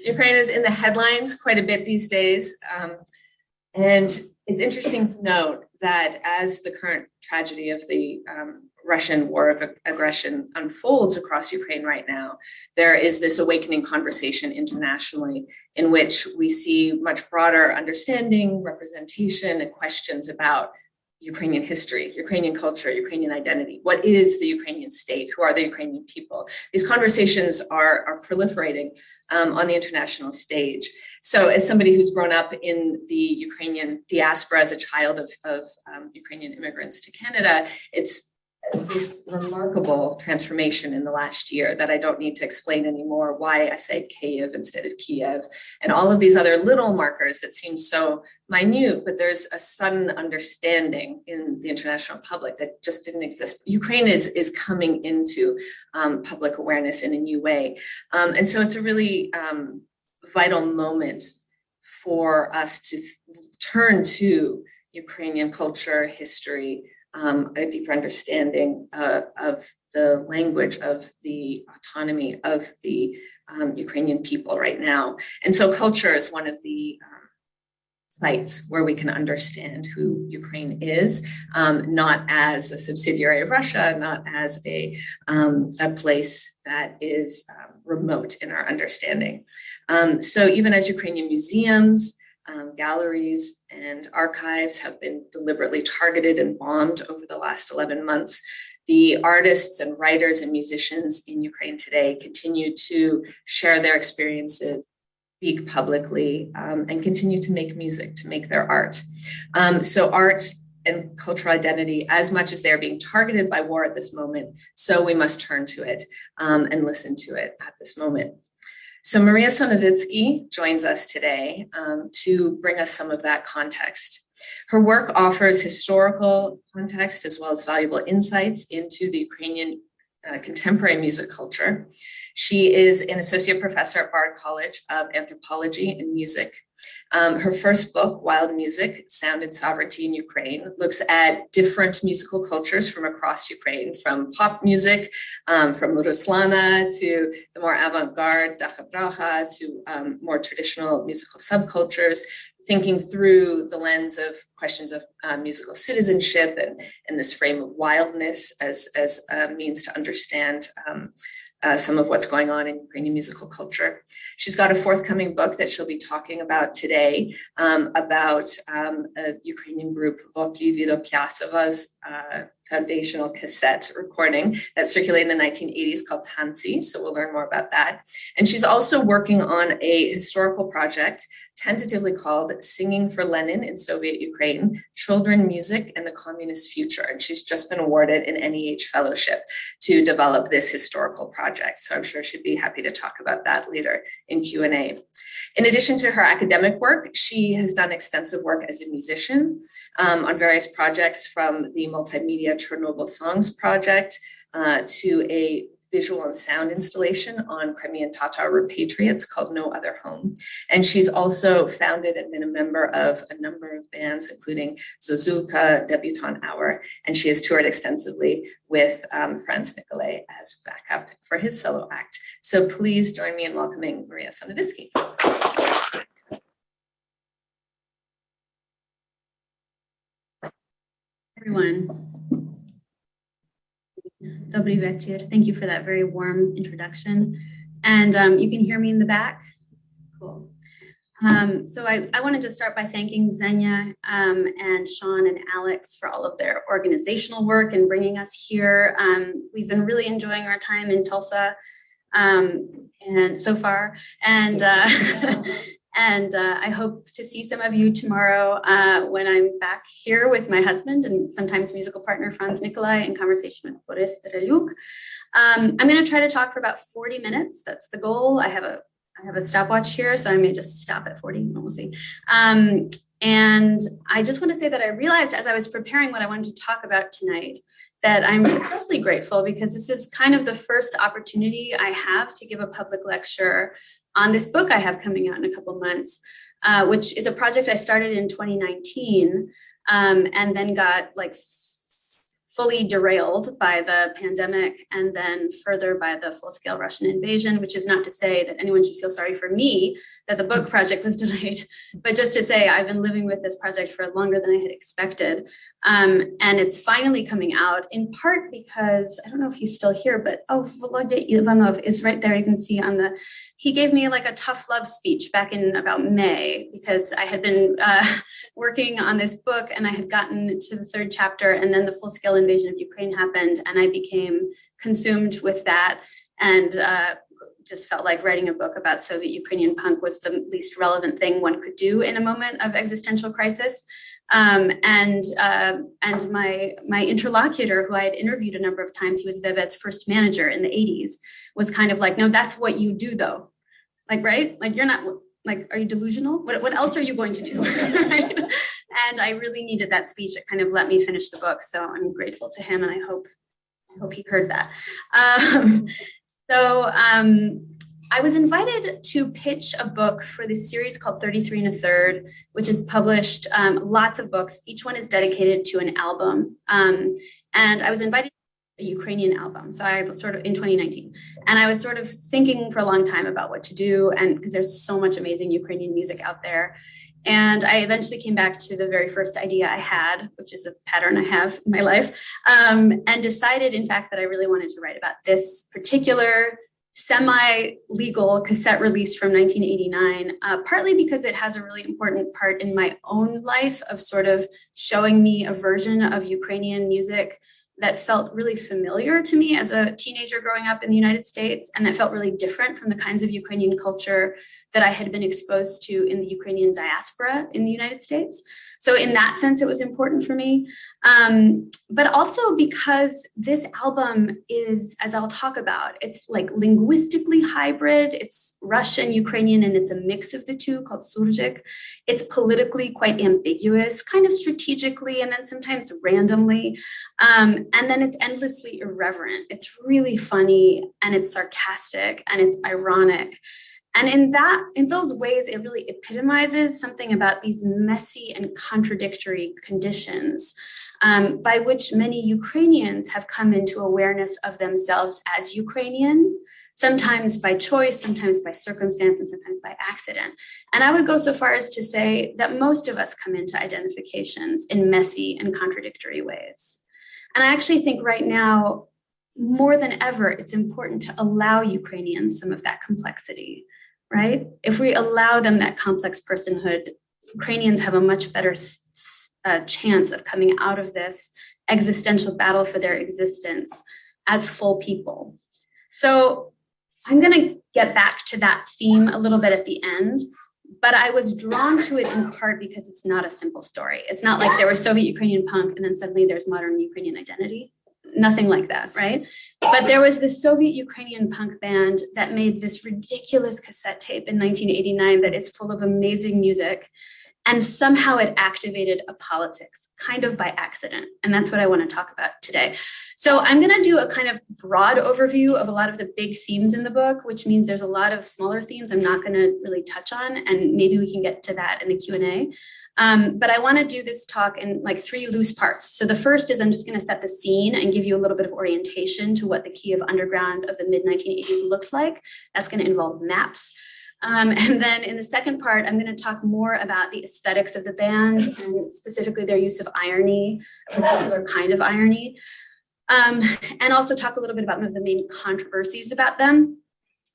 Ukraine is in the headlines quite a bit these days. And it's interesting to note that as the current tragedy of the Russian war of aggression unfolds across Ukraine right now, there is this awakening conversation internationally in which we see much broader understanding, representation, and questions about Ukrainian history, Ukrainian culture, Ukrainian identity. What is the Ukrainian state? Who are the Ukrainian people? These conversations are proliferating on the international stage. So as somebody who's grown up in the Ukrainian diaspora as a child of Ukrainian immigrants to Canada, it's this remarkable transformation in the last year that I don't need to explain anymore why I say Kyiv instead of Kyiv, and all of these other little markers that seem so minute, but there's a sudden understanding in the international public that just didn't exist. Ukraine is coming into public awareness in a new way. And so it's a really vital moment for us to turn to Ukrainian culture, history, a deeper understanding of the language, of the autonomy of the Ukrainian people right now. And so culture is one of the sites where we can understand who Ukraine is, not as a subsidiary of Russia, not as a place that is remote in our understanding. So even as Ukrainian museums, galleries and archives have been deliberately targeted and bombed over the last 11 months, the artists and writers and musicians in Ukraine today continue to share their experiences, speak publicly, and continue to make music, to make their art. So art and cultural identity, as much as they're being targeted by war at this moment, so we must turn to it and listen to it at this moment. So Maria Sonevytsky joins us today to bring us some of that context. Her work offers historical context as well as valuable insights into the Ukrainian contemporary music culture. She is an associate professor at Bard College of Anthropology and Music. Her first book, Wild Music, Sound and Sovereignty in Ukraine, looks at different musical cultures from across Ukraine, from pop music, from Ruslana to the more avant-garde Dacha to more traditional musical subcultures, thinking through the lens of questions of musical citizenship and this frame of wildness as a means to understand some of what's going on in Ukrainian musical culture. She's got a forthcoming book that she'll be talking about today about a Ukrainian group, Vopli Vidopliassova's foundational cassette recording that circulated in the 1980s called Tantsi. So we'll learn more about that. And she's also working on a historical project tentatively called Singing for Lenin in Soviet Ukraine, Children, Music, and the Communist Future. And she's just been awarded an NEH fellowship to develop this historical project. So I'm sure she'd be happy to talk about that later in Q&A. In addition to her academic work, she has done extensive work as a musician on various projects, from the multimedia Chernobyl Songs project to a visual and sound installation on Crimean Tatar repatriates called No Other Home. And she's also founded and been a member of a number of bands, including Zozulka, Debutante Hour, and she has toured extensively with Franz Nicolai as backup for his solo act. So please join me in welcoming Maria Sonevytsky. Everyone. Dobry večer. Thank you for that very warm introduction. And you can hear me in the back? Cool. So I want to just start by thanking Xenia and Sean and Alex for all of their organizational work and bringing us here. We've been really enjoying our time in Tulsa and so far. And And I hope to see some of you tomorrow when I'm back here with my husband and sometimes musical partner Franz Nicolai in conversation with Boris Terelyuk. I'm going to try to talk for about 40 minutes. That's the goal. I have a stopwatch here, so I may just stop at 40. We'll see. And I just want to say that I realized as I was preparing what I wanted to talk about tonight that I'm especially grateful because this is kind of the first opportunity I have to give a public lecture on this book I have coming out in a couple months, which is a project I started in 2019 and then got like fully derailed by the pandemic and then further by the full-scale Russian invasion, which is not to say that anyone should feel sorry for me that the book project was delayed, but just to say I've been living with this project for longer than I had expected. And it's finally coming out, in part because, I don't know if he's still here, but Volodya Ivanov is right there. You can see he gave me like a tough love speech back in about May, because I had been working on this book and I had gotten to the third chapter, and then the full-scale invasion of Ukraine happened and I became consumed with that, and just felt like writing a book about Soviet Ukrainian punk was the least relevant thing one could do in a moment of existential crisis. And my interlocutor, who I had interviewed a number of times, he was Veve's first manager in the 80s, was kind of like, no, that's what you do though. Like, right? Like, you're not, like, are you delusional? What else are you going to do? Right? And I really needed that speech. It kind of let me finish the book. So I'm grateful to him, and I hope he heard that. I was invited to pitch a book for this series called 33 1/3, which is published, lots of books. Each one is dedicated to an album. And I was invited to a Ukrainian album. So I was sort of in 2019. And I was sort of thinking for a long time about what to do, and because there's so much amazing Ukrainian music out there. And I eventually came back to the very first idea I had, which is a pattern I have in my life, and decided, in fact, that I really wanted to write about this particular semi-legal cassette release from 1989, partly because it has a really important part in my own life of sort of showing me a version of Ukrainian music that felt really familiar to me as a teenager growing up in the United States, and that felt really different from the kinds of Ukrainian culture that I had been exposed to in the Ukrainian diaspora in the United States. So in that sense, it was important for me. But also because this album is, as I'll talk about, it's like linguistically hybrid. It's Russian, Ukrainian, and it's a mix of the two called surjik. It's politically quite ambiguous, kind of strategically, and then sometimes randomly. And then it's endlessly irreverent. It's really funny, and it's sarcastic, and it's ironic. And in those ways, it really epitomizes something about these messy and contradictory conditions by which many Ukrainians have come into awareness of themselves as Ukrainian, sometimes by choice, sometimes by circumstance, and sometimes by accident. And I would go so far as to say that most of us come into identifications in messy and contradictory ways. And I actually think right now, more than ever, it's important to allow Ukrainians some of that complexity. Right? If we allow them that complex personhood, Ukrainians have a much better chance of coming out of this existential battle for their existence as full people. So I'm going to get back to that theme a little bit at the end, but I was drawn to it in part because it's not a simple story. It's not like there was Soviet Ukrainian punk and then suddenly there's modern Ukrainian identity. Nothing like that, right? But there was this Soviet Ukrainian punk band that made this ridiculous cassette tape in 1989 that is full of amazing music. And somehow it activated a politics, kind of by accident. And that's what I want to talk about today. So I'm going to do a kind of broad overview of a lot of the big themes in the book, which means there's a lot of smaller themes I'm not going to really touch on. And maybe we can get to that in the Q&A. But I want to do this talk in like three loose parts. So the first is I'm just going to set the scene and give you a little bit of orientation to what the Kyiv underground of the mid-1980s looked like. That's going to involve maps. And then in the second part, I'm going to talk more about the aesthetics of the band and specifically their use of irony, a particular kind of irony, and also talk a little bit about one of the main controversies about them.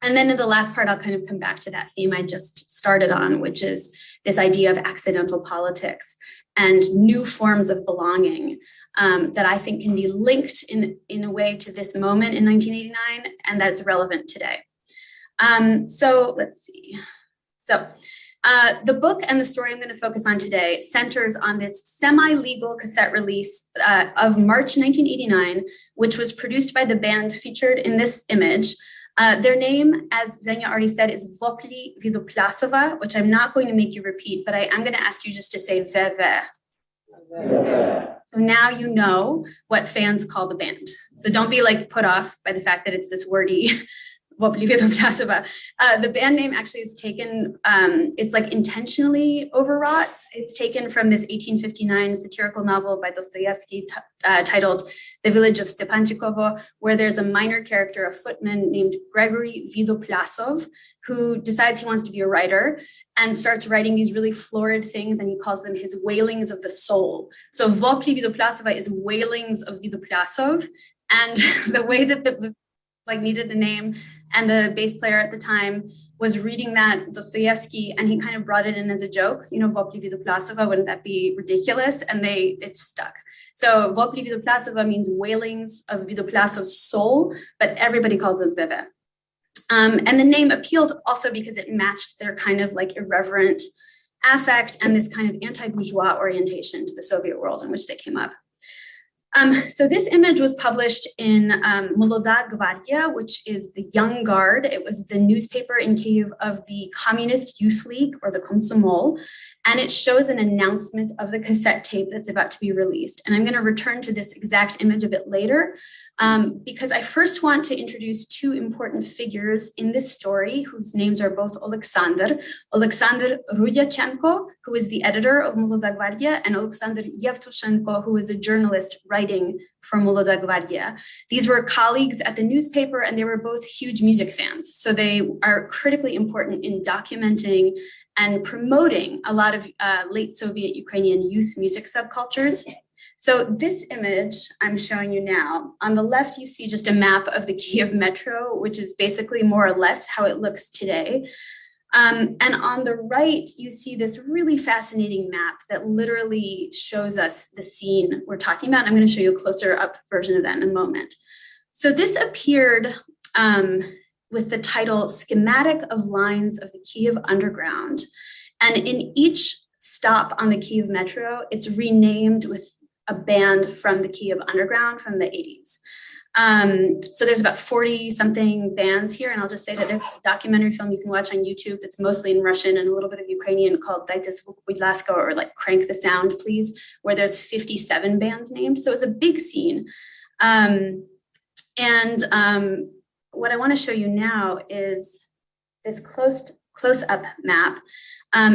And then in the last part, I'll kind of come back to that theme I just started on, which is this idea of accidental politics and new forms of belonging that I think can be linked in a way to this moment in 1989 and that's relevant today. So let's see. So the book and the story I'm going to focus on today centers on this semi-legal cassette release of March 1989, which was produced by the band featured in this image. Their name, as Xenia already said, is Vopli Vidopliassova, which I'm not going to make you repeat, but I'm going to ask you just to say Veve. So now you know what fans call the band. So don't be like put off by the fact that it's this wordy Vopli Vidopliassova. The band name actually is taken, it's like intentionally overwrought. It's taken from this 1859 satirical novel by Dostoevsky titled The Village of Stepanchikovo, where there's a minor character, a footman named Gregory Vidopliassov, who decides he wants to be a writer and starts writing these really florid things, and he calls them his wailings of the soul. So Vopli Vidopliassova is wailings of Vidopliassov, and the way that the needed a name, and the bass player at the time was reading that Dostoevsky, and he kind of brought it in as a joke, Vopli Vidopliassova, wouldn't that be ridiculous? And it stuck. So Vopli Vidopliassova means wailings of Vidopliassov's soul, but everybody calls them Veve. And the name appealed also because it matched their kind of like irreverent affect and this kind of anti-bourgeois orientation to the Soviet world in which they came up. So this image was published in Moloda Gvardia, which is the Young Guard. It was the newspaper in Kyiv of the Communist Youth League, or the Komsomol, and it shows an announcement of the cassette tape that's about to be released. And I'm going to return to this exact image a bit later, because I first want to introduce two important figures in this story, whose names are both Alexander Rudyachenko, who is the editor of Moloda Gvardia, and Alexander Yevtushenko, who is a journalist writing for Moloda Gvardia. These were colleagues at the newspaper, and they were both huge music fans. So they are critically important in documenting and promoting a lot of late Soviet Ukrainian youth music subcultures. So this image I'm showing you now, on the left, you see just a map of the Kyiv metro, which is basically more or less how it looks today. And on the right, you see this really fascinating map that literally shows us the scene we're talking about. I'm going to show you a closer up version of that in a moment. So this appeared with the title Schematic of Lines of the Kyiv Underground. And in each stop on the Kyiv metro, it's renamed with a band from the Kyiv Underground from the 80s. So there's about 40 something bands here. And I'll just say that there's a documentary film you can watch on YouTube that's mostly in Russian and a little bit of Ukrainian called Dайте звук, будь ласка, or like Crank the Sound, Please, where there's 57 bands named. So it's a big scene. What I want to show you now is this close-up map.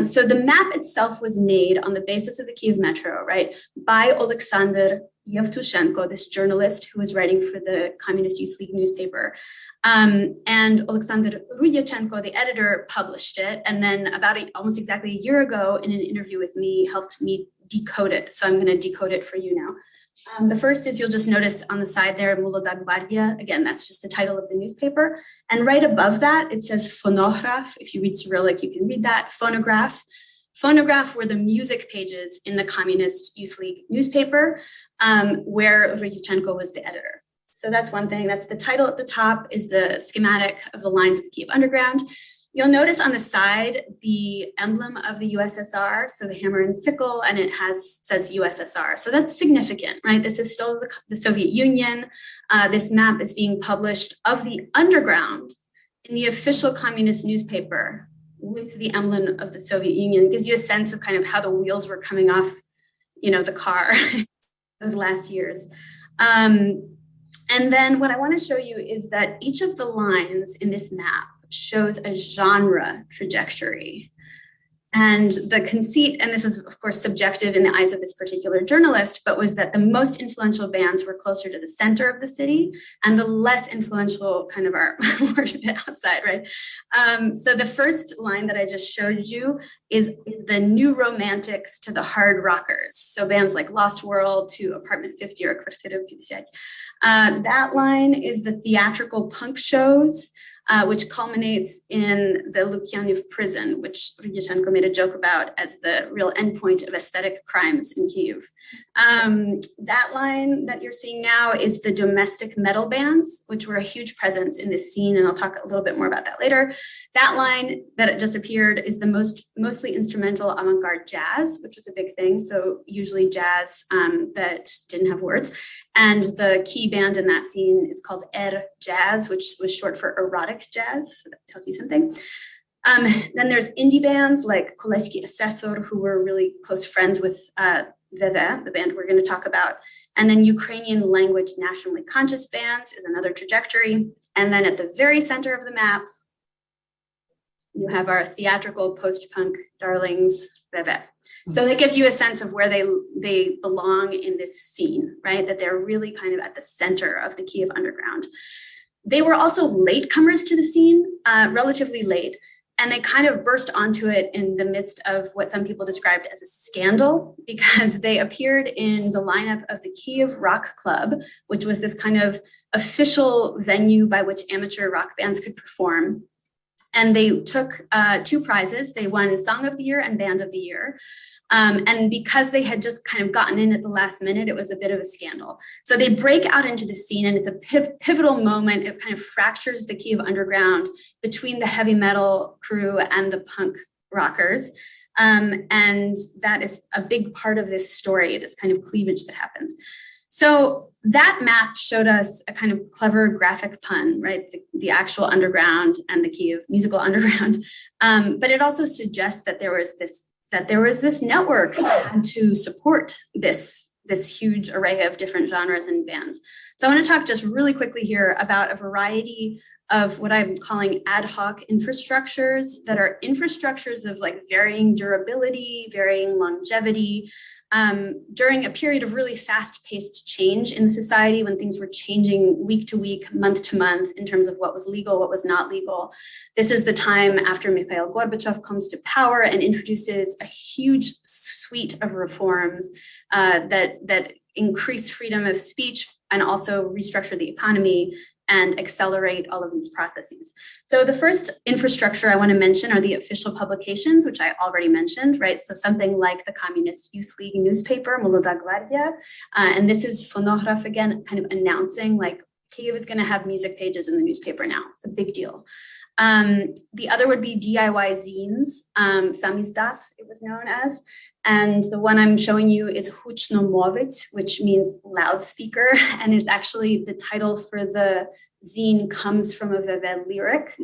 So the map itself was made on the basis of the Kyiv metro, right, by Alexander Yevtushenko, this journalist who was writing for the Communist Youth League newspaper. And Alexander Rudyachenko, the editor, published it. And then about almost exactly a year ago, in an interview with me, helped me decode it. So I'm going to decode it for you now. The first is, you'll just notice on the side there, Moloda Gvardia. Again, that's just the title of the newspaper. And right above that, it says phonograph. If you read Cyrillic, you can read that. Phonograph. Phonograph were the music pages in the Communist Youth League newspaper, where Rudyachenko was the editor. So that's one thing. That's the title at the top, is the schematic of the lines of the Kyiv Underground. You'll notice on the side the emblem of the USSR, so the hammer and sickle, and it says USSR. So that's significant, right? This is still the Soviet Union. This map is being published of the underground in the official communist newspaper with the emblem of the Soviet Union. It gives you a sense of kind of how the wheels were coming off, the car those last years. And then what I want to show you is that each of the lines in this map shows a genre trajectory. And the conceit, and this is of course subjective in the eyes of this particular journalist, but was that the most influential bands were closer to the center of the city, and the less influential kind of are more to the outside, right? So the first line that I just showed you is the new romantics to the hard rockers. So bands like Lost World to Apartment 50 or Quartet. That line is the theatrical punk shows, which culminates in the Lukyanov prison, which Rudyachenko made a joke about as the real endpoint of aesthetic crimes in Kyiv. That line that you're seeing now is the domestic metal bands, which were a huge presence in this scene, and I'll talk a little bit more about that later. That line that just appeared is the mostly instrumental avant-garde jazz, which was a big thing, so usually jazz that didn't have words. And the key band in that scene is called jazz, which was short for erotic jazz, so that tells you something. Then there's indie bands like Koleski Assessor, who were really close friends with VV, the band we're going to talk about. And then Ukrainian language nationally conscious bands is another trajectory. And then at the very center of the map, you have our theatrical post-punk darlings, VV. So that gives you a sense of where they belong in this scene, right? That they're really kind of at the center of the Kyiv underground. They were also latecomers to the scene, relatively late, and they kind of burst onto it in the midst of what some people described as a scandal, because they appeared in the lineup of the Kyiv Rock Club, which was this kind of official venue by which amateur rock bands could perform. And they took 2 prizes. They won Song of the Year and Band of the Year. And because they had just kind of gotten in at the last minute, it was a bit of a scandal. So they break out into the scene, and it's a pivotal moment. It kind of fractures the Kyiv underground between the heavy metal crew and the punk rockers. And that is a big part of this story, this kind of cleavage that happens. So that map showed us a kind of clever graphic pun, right? The actual underground and the Kyiv musical underground. But it also suggests that there was this network that had to support this huge array of different genres and bands. So I want to talk just really quickly here about a variety of what I'm calling ad hoc infrastructures that are infrastructures of like varying durability, varying longevity, during a period of really fast-paced change in society, when things were changing week to week, month to month, in terms of what was legal, what was not legal. This is the time after Mikhail Gorbachev comes to power and introduces a huge suite of reforms that increase freedom of speech and also restructure the economy and accelerate all of these processes. So the first infrastructure I want to mention are the official publications, which I already mentioned, right? So something like the Communist Youth League newspaper, Moloda Gvardia. And this is Phonograph again, kind of announcing like Kyiv is going to have music pages in the newspaper now. It's a big deal. The other would be DIY zines, Samizdat, it was known as. And the one I'm showing you is Huchnomovit, which means loudspeaker. And it's actually the title for the zine comes from a Vevel lyric.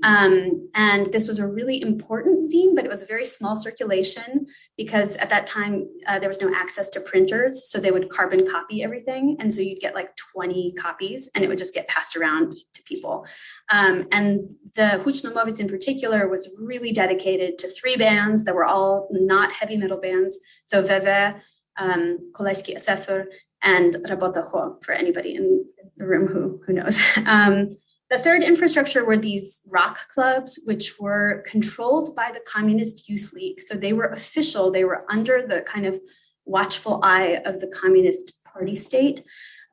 And this was a really important zine, but it was a very small circulation because at that time there was no access to printers. So they would carbon copy everything. And so you'd get like 20 copies and it would just get passed around to people. And the Huchnomovits in particular was really dedicated to 3 bands that were all not heavy metal bands. So Veve, Koleski Assessor, and Rabota Ho, for anybody in the room who knows. The third infrastructure were these rock clubs, which were controlled by the Communist Youth League. So they were official, they were under the kind of watchful eye of the Communist Party state.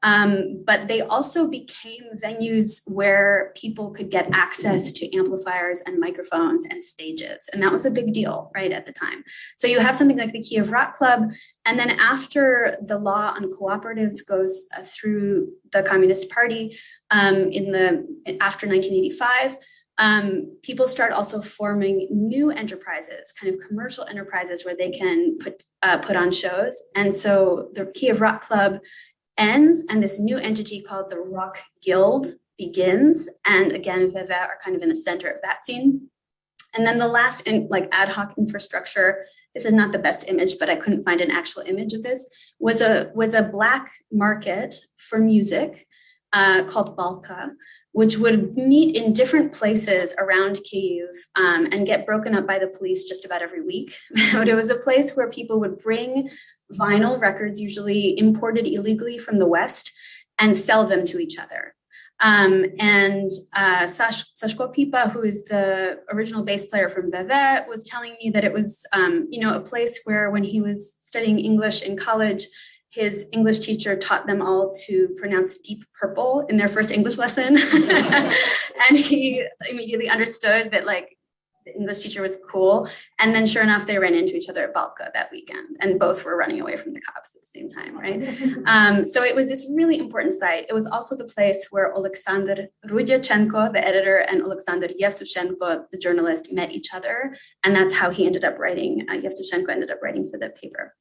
But they also became venues where people could get access to amplifiers and microphones and stages. And that was a big deal, right, at the time. So you have something like the Kyiv Rock Club. And then after the law on cooperatives goes through the Communist Party after 1985, people start also forming new enterprises, kind of commercial enterprises where they can put on shows. And so the Kyiv Rock Club ends and this new entity called the Rock Guild begins. And again, Veve are kind of in the center of that scene. And then the last ad hoc infrastructure, this is not the best image, but I couldn't find an actual image of this, was a black market for music called Balka, which would meet in different places around Kyiv and get broken up by the police just about every week. But it was a place where people would bring vinyl records, usually imported illegally from the West, and sell them to each other. And Sashko Pipa, who is the original bass player from Veve, was telling me that it was, a place where when he was studying English in college, his English teacher taught them all to pronounce Deep Purple in their first English lesson. And he immediately understood that the English teacher was cool. And then sure enough, they ran into each other at Balka that weekend and both were running away from the cops at the same time, right? So it was this really important site. It was also the place where Alexander Rudyachenko, the editor, and Alexander Yevtushenko, the journalist, met each other. And that's how he ended up writing, Yevtushenko ended up writing for the paper.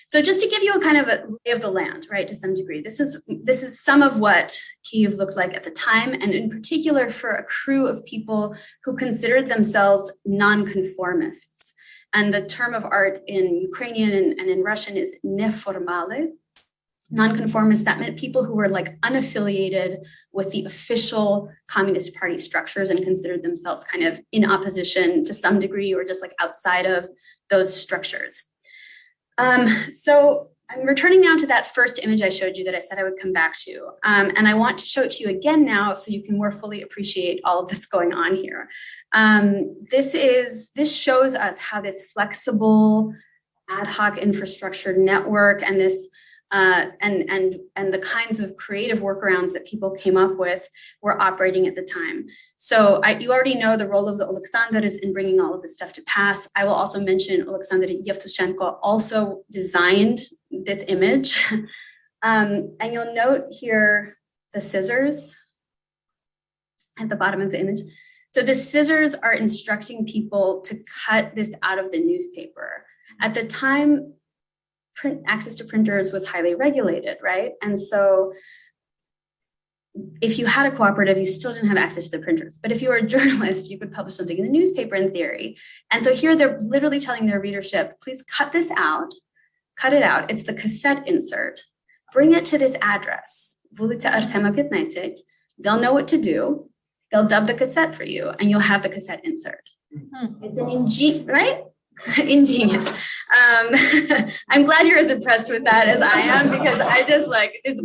So just to give you a kind of a lay of the land, right, to some degree, this is some of what Kyiv looked like at the time, and in particular for a crew of people who considered themselves nonconformists. And the term of art in Ukrainian and in Russian is neformale. Nonconformists, that meant people who were like unaffiliated with the official Communist Party structures and considered themselves kind of in opposition to some degree or just like outside of those structures. So I'm returning now to that first image I showed you that I said I would come back to. And I want to show it to you again now so you can more fully appreciate all of that's going on here. This shows us how this flexible ad hoc infrastructure network and this and the kinds of creative workarounds that people came up with were operating at the time. So you already know the role of the Oleksandrs in bringing all of this stuff to pass. I will also mention Alexander Yevtushenko also designed this image. And you'll note here the scissors at the bottom of the image. So the scissors are instructing people to cut this out of the newspaper. At the time, access to printers was highly regulated, right? And so if you had a cooperative, you still didn't have access to the printers. But if you were a journalist, you could publish something in the newspaper in theory. And so here they're literally telling their readership, please cut this out, cut it out. It's the cassette insert. Bring it to this address, Vulitsa Artema 15. They'll know what to do. They'll dub the cassette for you and you'll have the cassette insert. It's an right? Ingenious. I'm glad you're as impressed with that as I am because I just like it's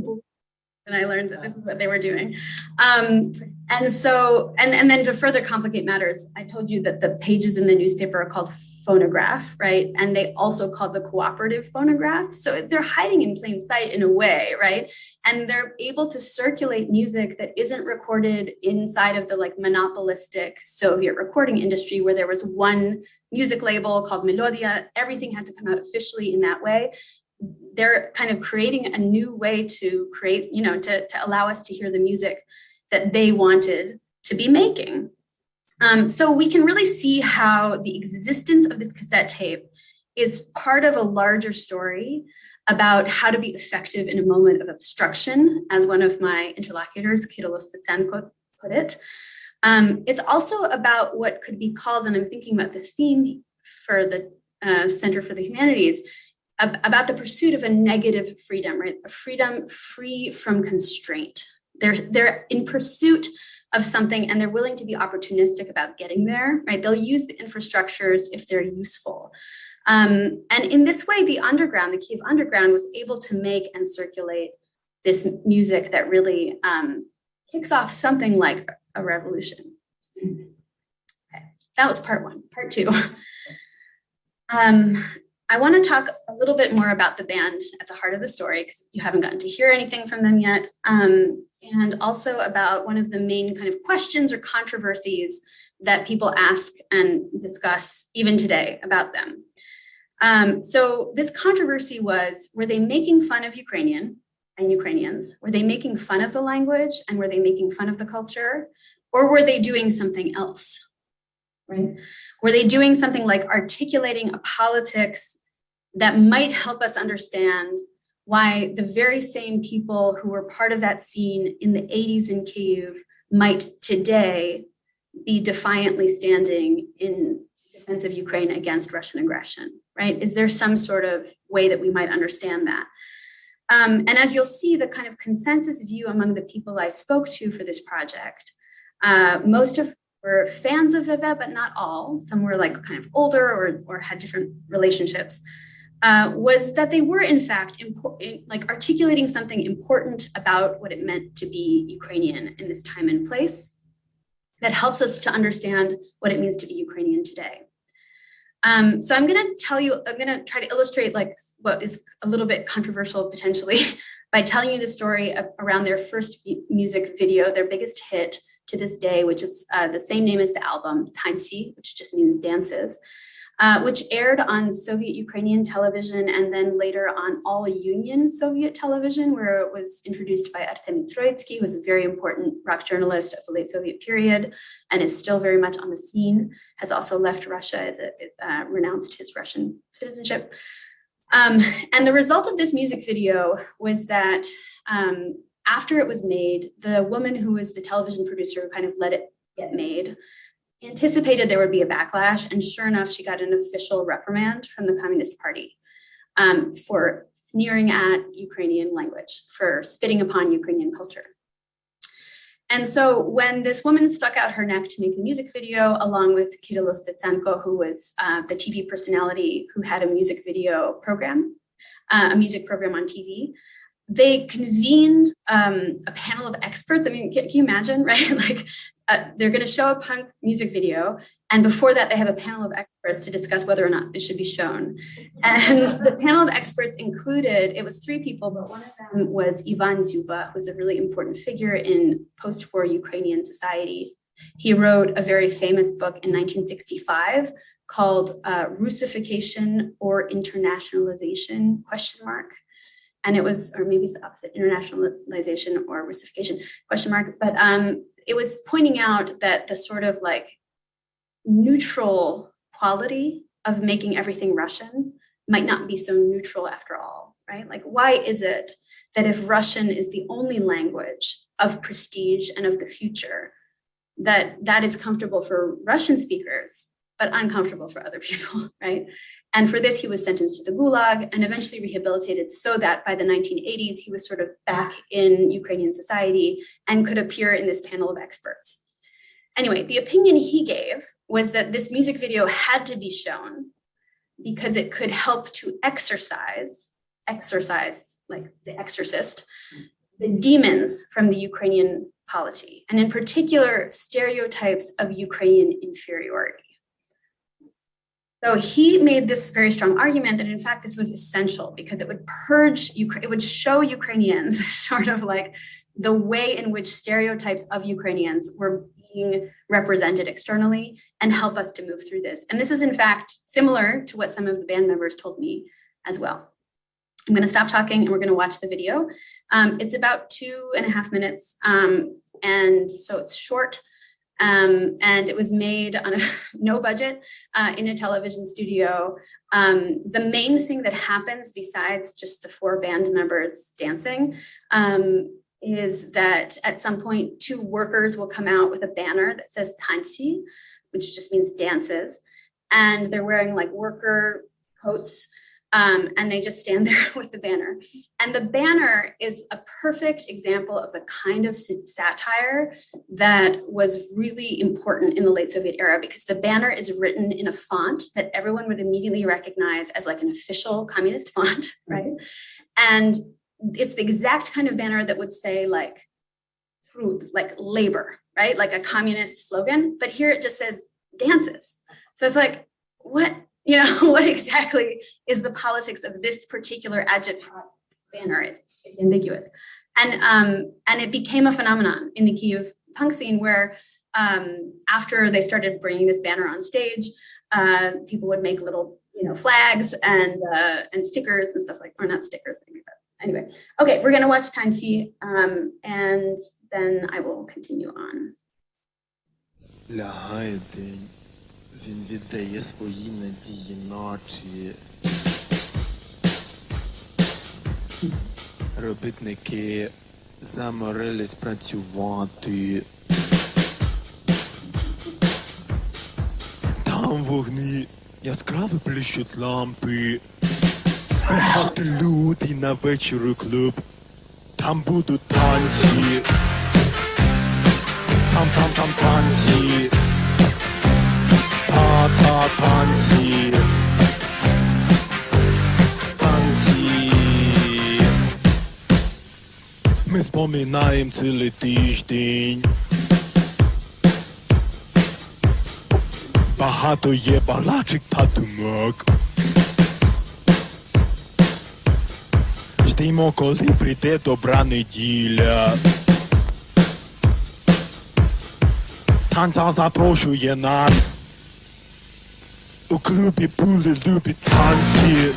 and I learned that this is what they were doing. And so and then to further complicate matters, I told you that the pages in the newspaper are called phonograph, right? And they also called the cooperative phonograph. So they're hiding in plain sight in a way, right? And they're able to circulate music that isn't recorded inside of the like monopolistic Soviet recording industry where there was one music label called Melodia. Everything had to come out officially in that way. They're kind of creating a new way to create, to allow us to hear the music that they wanted to be making. So we can really see how the existence of this cassette tape is part of a larger story about how to be effective in a moment of obstruction, as one of my interlocutors, Kirill Stetsenko, put it. It's also about what could be called, and I'm thinking about the theme for the Center for the Humanities, about the pursuit of a negative freedom, right? A freedom free from constraint. They're in pursuit of something and they're willing to be opportunistic about getting there, right? They'll use the infrastructures if they're useful. And in this way, the underground, the Kyiv underground was able to make and circulate this music that really kicks off something like a revolution. Okay, that was part one. Part two. I want to talk a little bit more about the band at the heart of the story because you haven't gotten to hear anything from them yet. And also about one of the main kind of questions or controversies that people ask and discuss even today about them. So this controversy was, were they making fun of Ukrainian and Ukrainians? Were they making fun of the language and were they making fun of the culture? Or were they doing something else, right? Were they doing something like articulating a politics that might help us understand why the very same people who were part of that scene in the 80s in Kyiv might today be defiantly standing in defense of Ukraine against Russian aggression, right? Is there some sort of way that we might understand that? And as you'll see, the kind of consensus view among the people I spoke to for this project, most of were fans of Veve, but not all. Some were like kind of older or had different relationships. Was that they were in fact like articulating something important about what it meant to be Ukrainian in this time and place that helps us to understand what it means to be Ukrainian today. So I'm going to try to illustrate like what is a little bit controversial potentially by telling you the story around their first music video, their biggest hit to this day, which is the same name as the album, Tantsi, which just means dances. Which aired on Soviet Ukrainian television and then later on all Union Soviet television, where it was introduced by Artem Troitsky, who was a very important rock journalist of the late Soviet period and is still very much on the scene, has also left Russia as renounced his Russian citizenship. And the result of this music video was that after it was made, the woman who was the television producer who kind of let it get made anticipated there would be a backlash, and sure enough, she got an official reprimand from the Communist Party for sneering at Ukrainian language, for spitting upon Ukrainian culture. And so when this woman stuck out her neck to make the music video, along with Kirill Stetsenko, who was the TV personality who had a music video program, a music program on TV, they convened a panel of experts. I mean, can you imagine, right? Like they're going to show a punk music video, and before that, they have a panel of experts to discuss whether or not it should be shown. And the panel of experts included, it was 3 people, but one of them was Ivan Zuba, who's a really important figure in post-war Ukrainian society. He wrote a very famous book in 1965 called Russification or Internationalization, ? And it was, or maybe it's the opposite, internationalization or Russification, ? But it was pointing out that the sort of like neutral quality of making everything Russian might not be so neutral after all, right? Like, why is it that if Russian is the only language of prestige and of the future, that is comfortable for Russian speakers, but uncomfortable for other people, right? And for this, he was sentenced to the Gulag and eventually rehabilitated so that by the 1980s, he was sort of back in Ukrainian society and could appear in this panel of experts. Anyway, the opinion he gave was that this music video had to be shown because it could help to exorcise like the exorcist, the demons from the Ukrainian polity, and in particular, stereotypes of Ukrainian inferiority. So he made this very strong argument that in fact, this was essential because it would purge, it would show Ukrainians sort of like the way in which stereotypes of Ukrainians were being represented externally and help us to move through this. And this is in fact similar to what some of the band members told me as well. I'm going to stop talking and we're going to watch the video. It's about 2.5 minutes. And so it's short. And it was made on a no budget in a television studio. The main thing that happens besides just the 4 band members dancing is that at some point 2 workers will come out with a banner that says Tantsi, which just means dances. And they're wearing like worker coats. And they just stand there with the banner. And the banner is a perfect example of the kind of satire that was really important in the late Soviet era, because the banner is written in a font that everyone would immediately recognize as like an official communist font, right? And it's the exact kind of banner that would say like truth, like labor, right? Like a communist slogan, but here it just says dances. So it's like, what? You know, what exactly is the politics of this particular agitprop banner? It's ambiguous. And it became a phenomenon in the Kyiv punk scene where after they started bringing this banner on stage, people would make little, flags and stickers and stuff like, or not stickers, maybe, but anyway. Okay, we're going to watch Tantsi and then I will continue on. Він віддає свої надії ночі. Робітники заморились працювати. Там вогні яскраво плющуть лампи. Приходьте люди на вечір у клуб. Там будуть танці. Там танці. Танці, танці. Ми споминаємо цілий тиждень. Багато є балачок та думок. Ждемо, коли прийде добра неділя. Танця запрошує нас. У клубі були любі танці.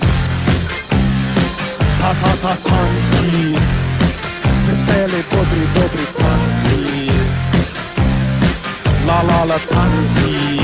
Та-та-та танці. Веселі, добрі танці. Ла-ла-ла танці.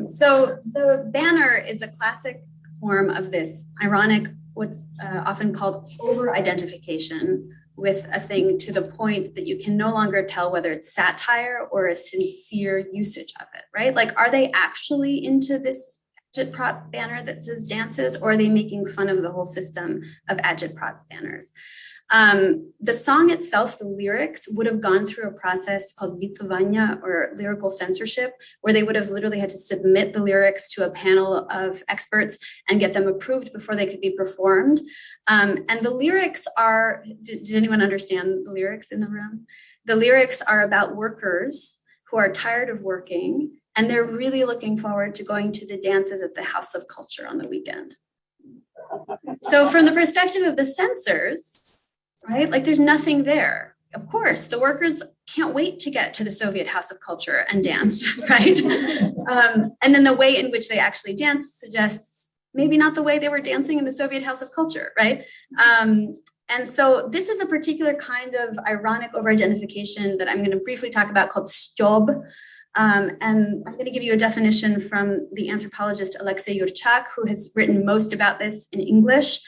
So the banner is a classic form of this ironic, what's often called over-identification with a thing to the point that you can no longer tell whether it's satire or a sincere usage of it, right? Like, are they actually into this agitprop banner that says dances, or are they making fun of the whole system of agitprop banners? The song itself, the lyrics, would have gone through a process called vitovania, or lyrical censorship, where they would have literally had to submit the lyrics to a panel of experts and get them approved before they could be performed. And the lyrics are, did anyone understand the lyrics in the room? The lyrics are about workers who are tired of working, and they're really looking forward to going to the dances at the House of Culture on the weekend. So from the perspective of the censors, right? Like, there's nothing there. Of course, the workers can't wait to get to the Soviet House of Culture and dance, right? And then the way in which they actually dance suggests maybe not the way they were dancing in the Soviet House of Culture, right? And so this is a particular kind of ironic over-identification that I'm going to briefly talk about called styob. And I'm going to give you a definition from the anthropologist Alexei Yurchak, who has written most about this in English.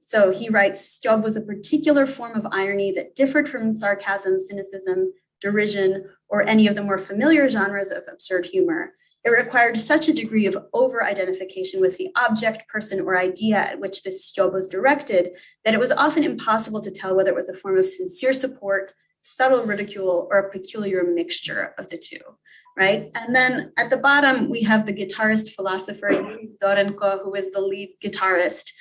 So he writes, styob was a particular form of irony that differed from sarcasm, cynicism, derision, or any of the more familiar genres of absurd humor. It required such a degree of over-identification with the object, person, or idea at which this styob was directed that it was often impossible to tell whether it was a form of sincere support, subtle ridicule, or a peculiar mixture of the two, right? And then at the bottom, we have the guitarist philosopher Yuri Dorenko, who is the lead guitarist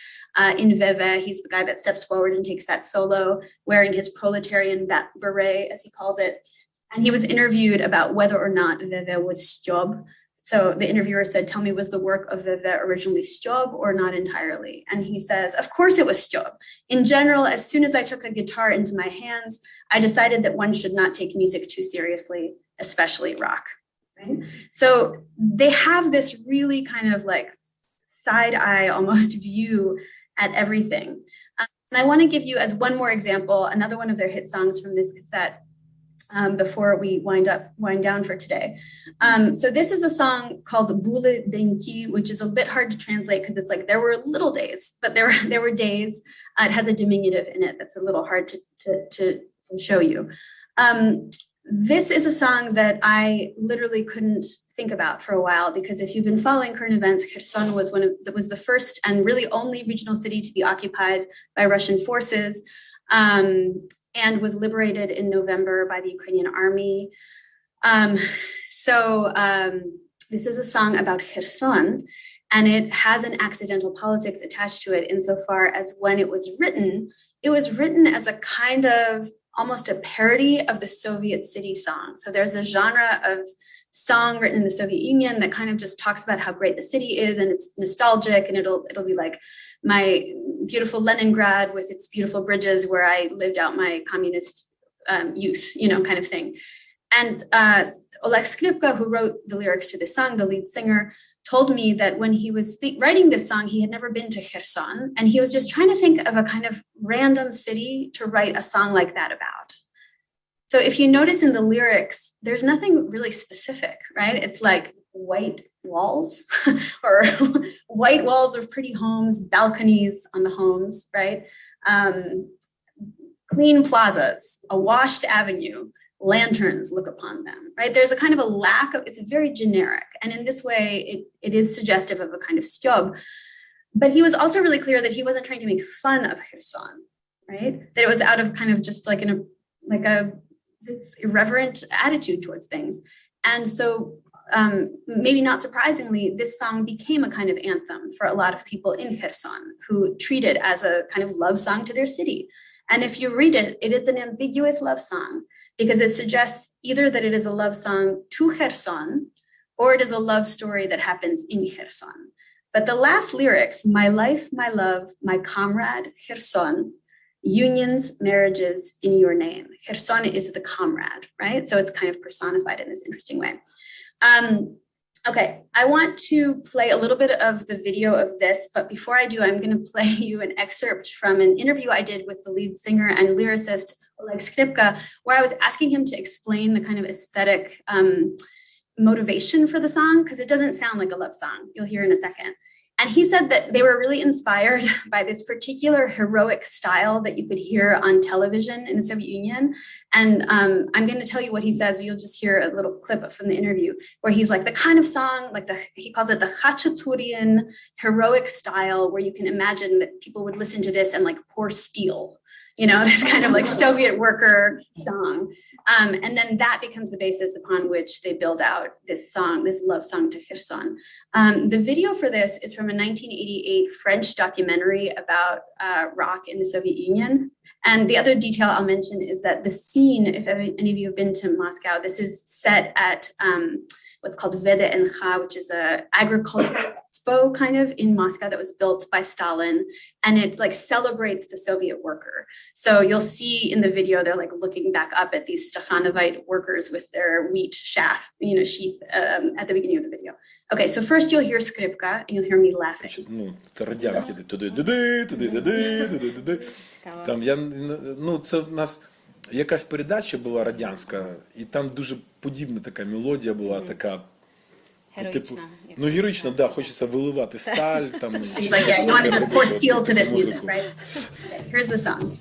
in Veve. He's the guy that steps forward and takes that solo, wearing his proletarian beret, as he calls it. And he was interviewed about whether or not Veve was styob. So the interviewer said, tell me, was the work of Veve originally styob or not entirely? And he says, of course it was styob. In general, as soon as I took a guitar into my hands, I decided that one should not take music too seriously, especially rock. Right? So they have this really kind of like side-eye almost view at everything. And I want to give you, as one more example, another one of their hit songs from this cassette before we wind down for today. So this is a song called Bule Denki, which is a bit hard to translate because it's like there were little days, but there were days. It has a diminutive in it that's a little hard to show you. This is a song that I literally couldn't think about for a while, because if you've been following current events, Kherson was was the first and really only regional city to be occupied by Russian forces, and was liberated in November by the Ukrainian army. This is a song about Kherson, and it has an accidental politics attached to it insofar as when it was written as a kind of almost a parody of the Soviet city song. So there's a genre of song written in the Soviet Union that kind of just talks about how great the city is, and it's nostalgic, and it'll be like my beautiful Leningrad with its beautiful bridges where I lived out my communist youth, kind of thing. And Oleg Skripka, who wrote the lyrics to this song, the lead singer, told me that when he was writing this song, he had never been to Kherson, and he was just trying to think of a kind of random city to write a song like that about. So if you notice in the lyrics, there's nothing really specific, right? It's like white walls or white walls of pretty homes, balconies on the homes, right? Clean plazas, a washed avenue, lanterns look upon them, right? There's a kind of a lack of, it's very generic. And in this way, it is suggestive of a kind of styob. But he was also really clear that he wasn't trying to make fun of Kherson, right? That it was out of kind of just like this irreverent attitude towards things. And so maybe not surprisingly, this song became a kind of anthem for a lot of people in Kherson who treat it as a kind of love song to their city. And if you read it, it is an ambiguous love song because it suggests either that it is a love song to Kherson or it is a love story that happens in Kherson. But the last lyrics, my life, my love, my comrade, Kherson, unions, marriages in your name. Kherson is the comrade, right? So it's kind of personified in this interesting way. Okay, I want to play a little bit of the video of this, but before I do, I'm going to play you an excerpt from an interview I did with the lead singer and lyricist Oleg Skripka, where I was asking him to explain the kind of aesthetic motivation for the song, because it doesn't sound like a love song. You'll hear in a second. And he said that they were really inspired by this particular heroic style that you could hear on television in the Soviet Union. And I'm going to tell you what he says. You'll just hear a little clip from the interview where he's like, the kind of song, like he calls it the Khachaturian heroic style, where you can imagine that people would listen to this and like pour steel, this kind of like Soviet worker song. And then that becomes the basis upon which they build out this song, this love song to Kherson. The video for this is from a 1988 French documentary about rock in the Soviet Union. And the other detail I'll mention is that the scene, if any of you have been to Moscow, this is set at what's called VDNH, which is a agricultural expo kind of in Moscow that was built by Stalin, and it like celebrates the Soviet worker. So you'll see in the video, they're like looking back up at these Stakhanovite workers with their wheat sheath at the beginning of the video. Okay, so first you'll hear skripka and you'll hear me laughing. Це радянське, це в нас якась передача була радянська, і там дуже подібна така мелодія була, така Героїчна. Героїчна, да, хочеться виливати сталь, там. Like, yeah, you want to just pour steel to this music, right? Okay, here's the song.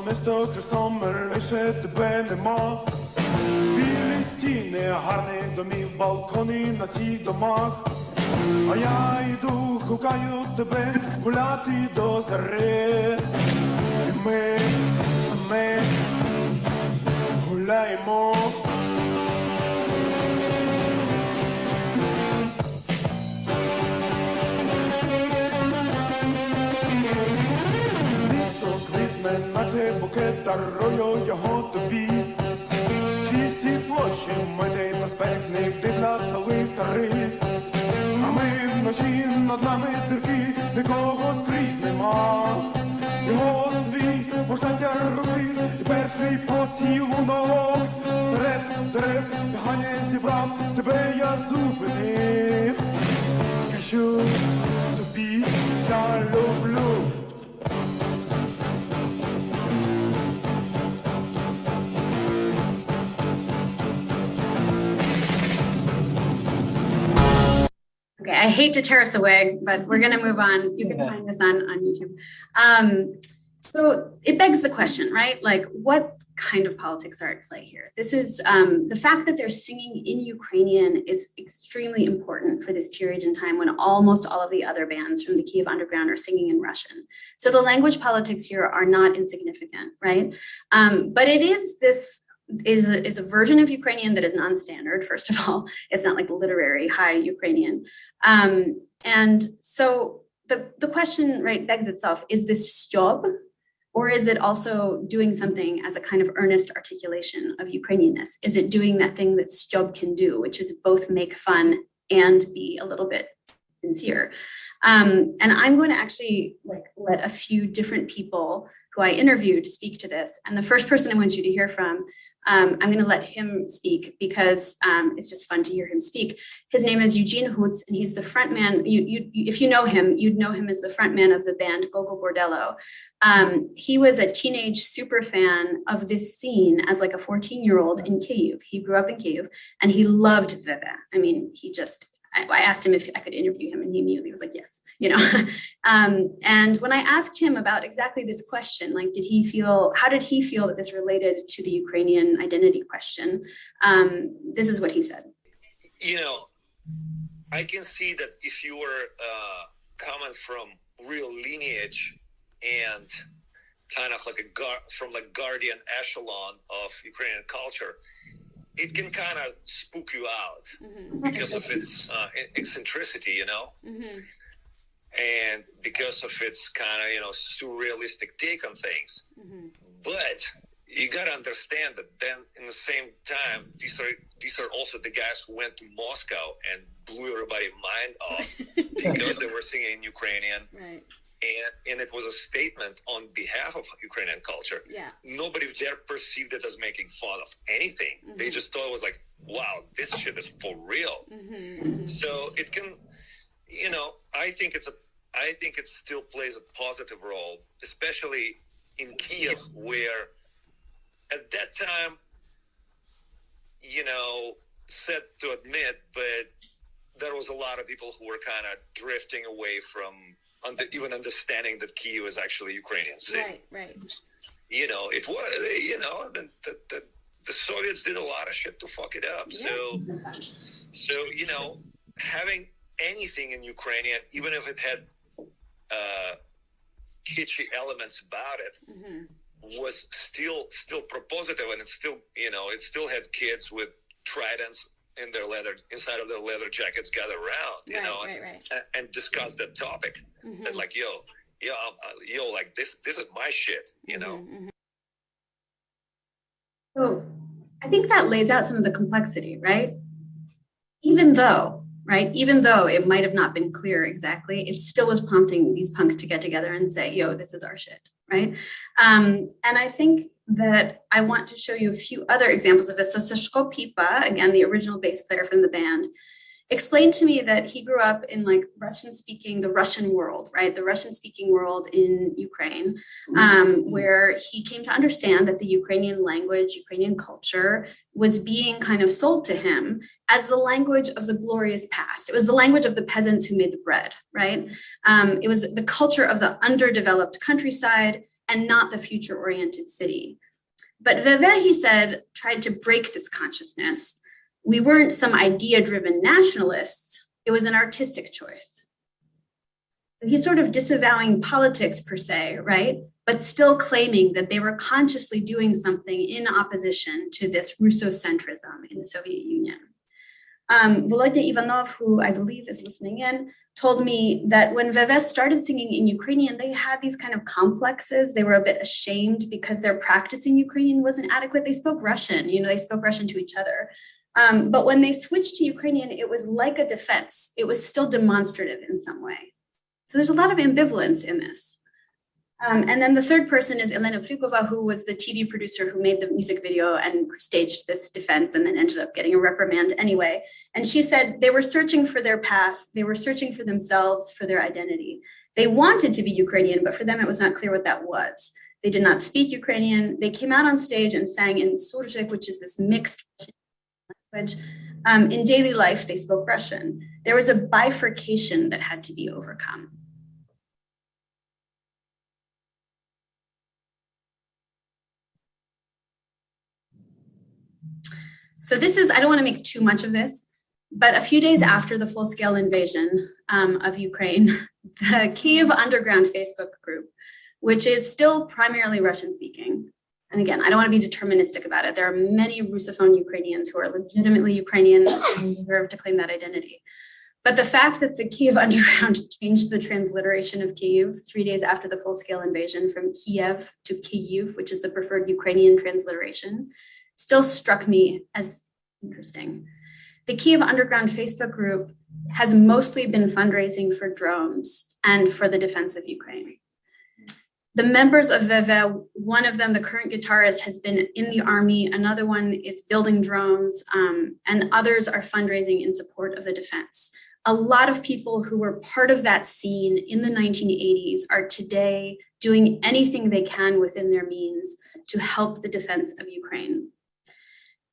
Місто Херсон, лише тебе нема. Білі стіни гарних домів, балкони на цих домах. А я йду, гукаю тебе, гуляти до зари. І ми саме гуляємо. Наче букет дарую його тобі. Чисті площі, митий проспект, не дивляться литари. А ми вночі над нами зірки, нікого скрізь нема. Його твій пожаття руки, і перший поцілунок. Серед дерев дихання зібрав, тебе я зупинив. Кажу тобі, я люблю. Okay, I hate to tear us away, but we're going to move on. You can find this on YouTube. So it begs the question, right? Like, what kind of politics are at play here? This is the fact that they're singing in Ukrainian is extremely important for this period in time when almost all of the other bands from the Kyiv underground are singing in Russian. So the language politics here are not insignificant, right? But it is this is a version of Ukrainian that is non-standard, first of all. It's not like literary high Ukrainian. And so the question, right, begs itself, is this styob, or is it also doing something as a kind of earnest articulation of Ukrainianness? Is it doing that thing that styob can do, which is both make fun and be a little bit sincere? And I'm going to actually let a few different people who I interviewed speak to this. And the first person I want you to hear from, I'm going to let him speak because it's just fun to hear him speak. His name is Eugene Hutz, and he's the front man. If you know him, you'd know him as the front man of the band Gogo Bordello. He was a teenage super fan of this scene as like a 14-year-old in Kyiv. He grew up in Kyiv, and he loved Veve. I mean, I asked him if I could interview him, and he immediately was like, yes, And when I asked him about exactly this question, like, how did he feel that this related to the Ukrainian identity question? This is what he said. I can see that if you were coming from real lineage and kind of like from the guardian echelon of Ukrainian culture, it can kind of spook you out because of its eccentricity, Mm-hmm. and because of its kind of, you know, surrealistic take on things. But you got to understand that then in the same time, these are also the guys who went to Moscow and blew everybody's mind off because they were singing in Ukrainian. Right. And it was a statement on behalf of Ukrainian culture. Yeah. Nobody there perceived it as making fun of anything. They just thought it was like, wow, this shit is for real. So it can, you know, I think it still plays a positive role, especially in Kyiv, where at that time, you know, sad to admit, but there was a lot of people who were kind of drifting away from even understanding that Kyiv is actually Ukrainian city. Right. You know, it was, you know, the Soviets did a lot of shit to fuck it up. Yeah. So, you know, having anything in Ukrainian, even if it had kitschy elements about it, was still propositive, and it still, you know, it still had kids with tridents in their inside of their leather jackets gather around, you know, and discuss that topic. And like, yo, like this is my shit, you know. So I think that lays out some of the complexity, right? Even though it might have not been clear exactly, it still was prompting these punks to get together and say, yo, this is our shit, right? And I think that I want to show you a few other examples of this. So Sashko Pipa, again, the original bass player from the band, explained to me that he grew up in like the Russian world, right? The Russian-speaking world in Ukraine, where he came to understand that the Ukrainian language, Ukrainian culture was being kind of sold to him as the language of the glorious past. It was the language of the peasants who made the bread, right? It was the culture of the underdeveloped countryside and not the future-oriented city. But Veve, he said, tried to break this consciousness. We weren't some idea-driven nationalists. It was an artistic choice. So he's sort of disavowing politics per se, right? But still claiming that they were consciously doing something in opposition to this Russocentrism in the Soviet Union. Volodya Ivanov, who I believe is listening in, told me that when Veve started singing in Ukrainian, they had these kind of complexes. They were a bit ashamed because their practice in Ukrainian wasn't adequate. They spoke Russian, you know, they spoke Russian to each other. But when they switched to Ukrainian, it was like a defense. It was still demonstrative in some way. So there's a lot of ambivalence in this. And then the third person is Elena Prikova, who was the TV producer who made the music video and staged this defense and then ended up getting a reprimand anyway. And she said they were searching for their path. They were searching for themselves, for their identity. They wanted to be Ukrainian, but for them, it was not clear what that was. They did not speak Ukrainian. They came out on stage and sang in Surzhyk, which is this mixed language. In daily life, they spoke Russian. There was a bifurcation that had to be overcome. So this is, I don't want to make too much of this, but a few days after the full-scale invasion of Ukraine, the Kyiv underground Facebook group, which is still primarily Russian-speaking, and again, I don't want to be deterministic about it. There are many Russophone Ukrainians who are legitimately Ukrainian and deserve to claim that identity. But the fact that the Kyiv underground changed the transliteration of Kyiv 3 days after the full-scale invasion from Kiev to Kyiv, which is the preferred Ukrainian transliteration, still struck me as interesting. The Kyiv underground Facebook group has mostly been fundraising for drones and for the defense of Ukraine. The members of Veve, one of them, the current guitarist, has been in the army, another one is building drones, and others are fundraising in support of the defense. A lot of people who were part of that scene in the 1980s are today doing anything they can within their means to help the defense of Ukraine.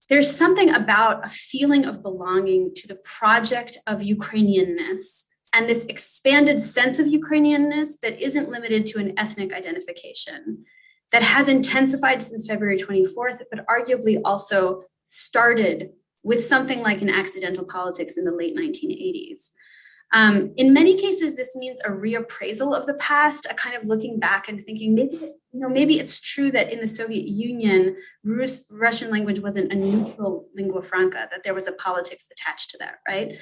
There's something about a feeling of belonging to the project of Ukrainianness and this expanded sense of Ukrainianness that isn't limited to an ethnic identification, that has intensified since February 24th, but arguably also started with something like an accidental politics in the late 1980s. In many cases, this means a reappraisal of the past, a kind of looking back and thinking maybe it's true that in the Soviet Union, Russian language wasn't a neutral lingua franca, that there was a politics attached to that, right?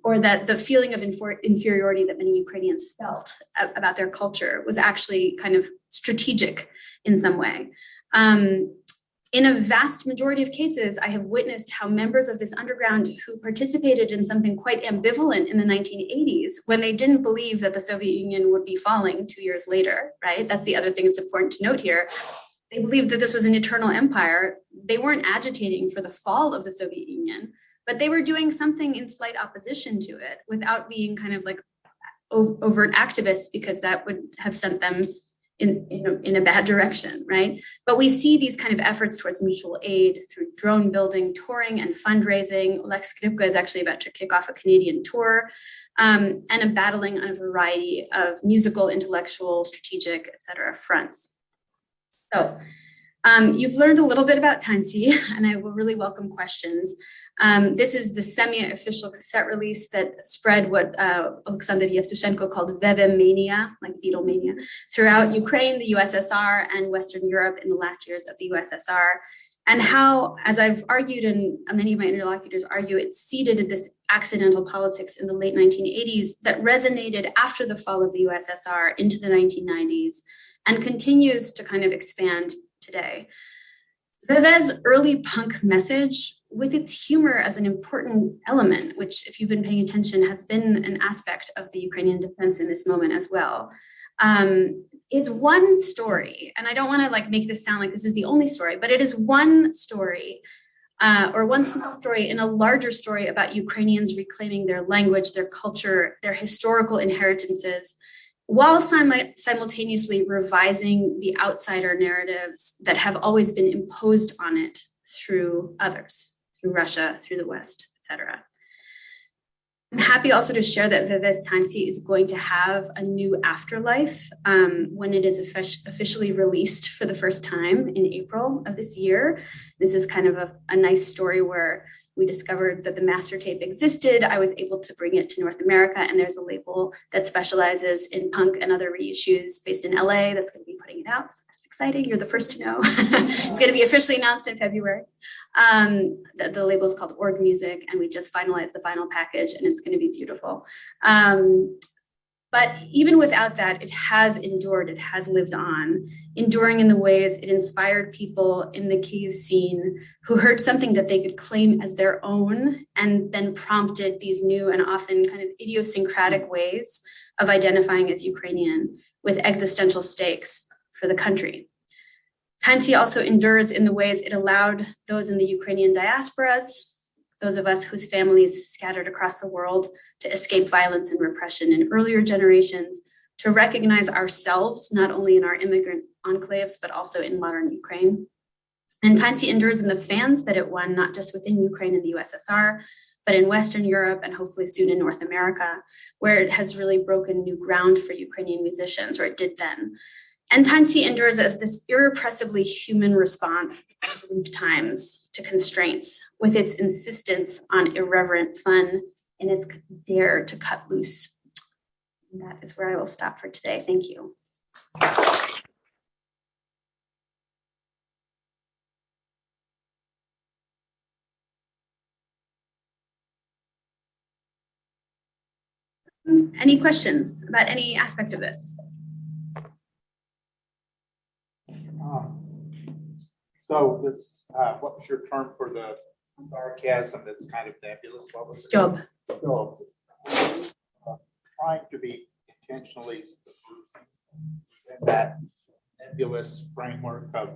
Or that the feeling of inferiority that many Ukrainians felt about their culture was actually kind of strategic in some way. In a vast majority of cases, I have witnessed how members of this underground who participated in something quite ambivalent in the 1980s, when they didn't believe that the Soviet Union would be falling 2 years later, right? That's the other thing that's important to note here. They believed that this was an eternal empire. They weren't agitating for the fall of the Soviet Union, but they were doing something in slight opposition to it without being kind of like overt activists, because that would have sent them in a bad direction, right? But we see these kind of efforts towards mutual aid through drone building, touring, and fundraising. Lex Skripka is actually about to kick off a Canadian tour, and a battling on a variety of musical, intellectual, strategic, et cetera, fronts. So you've learned a little bit about Tantsi, and I will really welcome questions. This is the semi-official cassette release that spread what Alexander Yevtushenko called Veve mania, like Beatlemania, throughout Ukraine, the USSR, and Western Europe in the last years of the USSR. And how, as I've argued and many of my interlocutors argue, it seeded in this accidental politics in the late 1980s that resonated after the fall of the USSR into the 1990s and continues to kind of expand today. Veve's early punk message, with its humor as an important element, which, if you've been paying attention, has been an aspect of the Ukrainian defense in this moment as well, is one story. And I don't want to like make this sound like this is the only story, but it is one story, or one small story in a larger story about Ukrainians reclaiming their language, their culture, their historical inheritances, while simultaneously revising the outsider narratives that have always been imposed on it through others, through Russia, through the West, etc. I'm happy also to share that Veve's Tantsi is going to have a new afterlife when it is officially released for the first time in April of this year. This is kind of a nice story where we discovered that the master tape existed. I was able to bring it to North America, and there's a label that specializes in punk and other reissues based in LA that's going to be putting it out. So that's exciting. You're the first to know. It's going to be officially announced in February. The label is called Org Music, and we just finalized the final package, and it's going to be beautiful. But even without that, it has endured, it has lived on, enduring in the ways it inspired people in the Kyiv scene who heard something that they could claim as their own, and then prompted these new and often kind of idiosyncratic ways of identifying as Ukrainian with existential stakes for the country. Tantsi also endures in the ways it allowed those in the Ukrainian diasporas, those of us whose families scattered across the world, to escape violence and repression in earlier generations, to recognize ourselves, not only in our immigrant enclaves, but also in modern Ukraine. And Tantsi endures in the fans that it won, not just within Ukraine and the USSR, but in Western Europe and hopefully soon in North America, where it has really broken new ground for Ukrainian musicians, or it did then. And Tantsi endures as this irrepressibly human response to times, to constraints, with its insistence on irreverent fun and its dare to cut loose. And that is where I will stop for today. Thank you. Any questions about any aspect of this? So this, what was your term for the sarcasm that's kind of nebulous? What was Job. Job. Trying to be intentionally in that nebulous framework of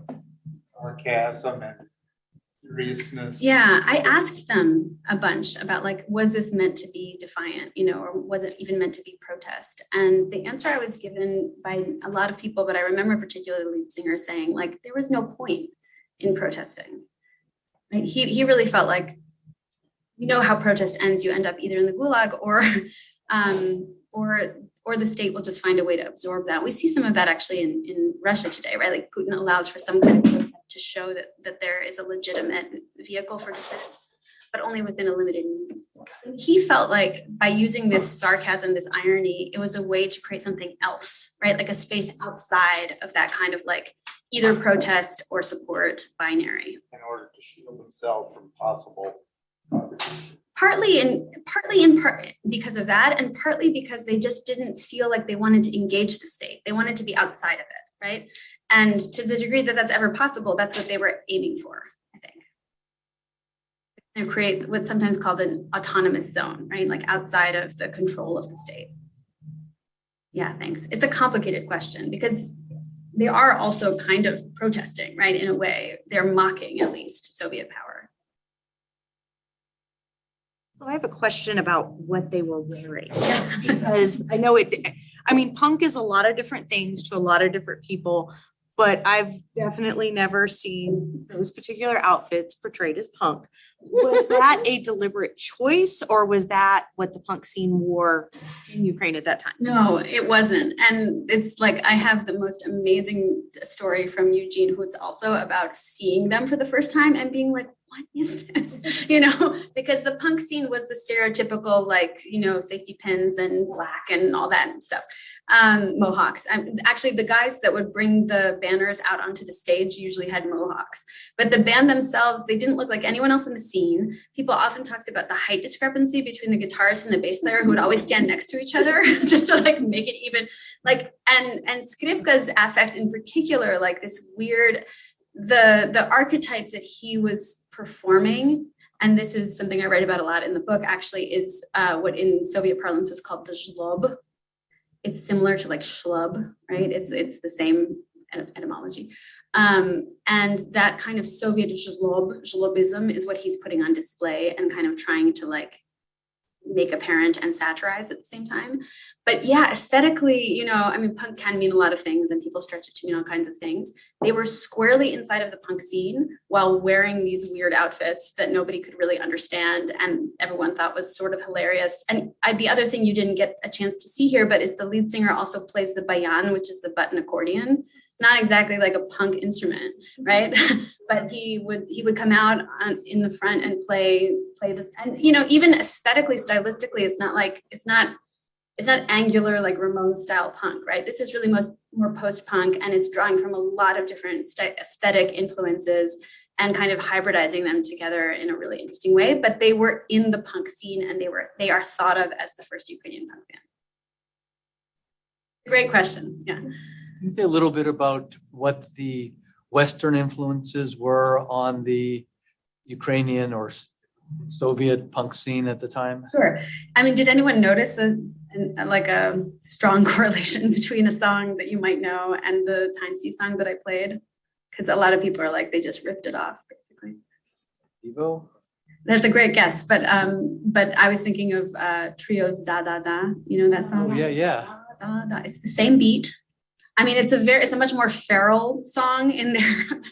sarcasm and seriousness. Yeah, I asked them a bunch about like, was this meant to be defiant, or was it even meant to be protest? And the answer I was given by a lot of people, but I remember particularly the lead singer saying like, there was no point in protesting. Right? He really felt like, how protest ends. You end up either in the gulag or the state will just find a way to absorb that. We see some of that actually in Russia today, right? Like Putin allows for some kind of protest to show that there is a legitimate vehicle for dissent. but only within a limited meaning. So he felt like by using this sarcasm, this irony, it was a way to create something else, right? Like a space outside of that kind of like either protest or support binary. In order to shield themselves from possible Partly in part because of that, and partly because they just didn't feel like they wanted to engage the state. They wanted to be outside of it, right? And to the degree that that's ever possible, that's what they were aiming for, I think. And create what's sometimes called an autonomous zone, right? Like outside of the control of the state. Yeah, thanks. It's a complicated question because they are also kind of protesting, right? In a way, they're mocking at least Soviet power. So I have a question about what they were wearing, because I know punk is a lot of different things to a lot of different people, but I've definitely never seen those particular outfits portrayed as punk. Was that a deliberate choice, or was that what the punk scene wore in Ukraine at that time? No, it wasn't. And it's like, I have the most amazing story from Eugene, who it's also about seeing them for the first time and being like, what is this? Because the punk scene was the stereotypical, like, safety pins and black and all that stuff. Mohawks. Actually, the guys that would bring the banners out onto the stage usually had mohawks. But the band themselves, they didn't look like anyone else in the scene. People often talked about the height discrepancy between the guitarist and the bass player, who would always stand next to each other just to like make it even like, and Skripka's affect in particular, like this weird, the archetype that he was performing, and this is something I write about a lot in the book, actually, is what in Soviet parlance was called the zhlob. It's similar to like schlub, right? It's the same etymology. And that kind of Soviet zhlobism is what he's putting on display and kind of trying to like make apparent and satirize at the same time. But yeah, aesthetically, punk can mean a lot of things and people stretch it to mean all kinds of things. They were squarely inside of the punk scene while wearing these weird outfits that nobody could really understand and everyone thought was sort of hilarious. And the other thing you didn't get a chance to see here, but is the lead singer also plays the bayan, which is the button accordion. Not exactly like a punk instrument, right? But he would come out in the front and play this, and even aesthetically, stylistically, it's not angular like Ramones style punk, right? This is really more post-punk, and it's drawing from a lot of different aesthetic influences and kind of hybridizing them together in a really interesting way. But they were in the punk scene, and they are thought of as the first Ukrainian punk band. Great question. Yeah. Can you say a little bit about what the Western influences were on the Ukrainian or Soviet punk scene at the time? Sure. Did anyone notice a strong correlation between a song that you might know and the Tantsi song that I played? Because a lot of people are like, they just ripped it off, basically. Evo? That's a great guess, but I was thinking of Trio's Da Da Da. You know that song? Oh, yeah. Da, da. It's the same beat. It's a much more feral song in their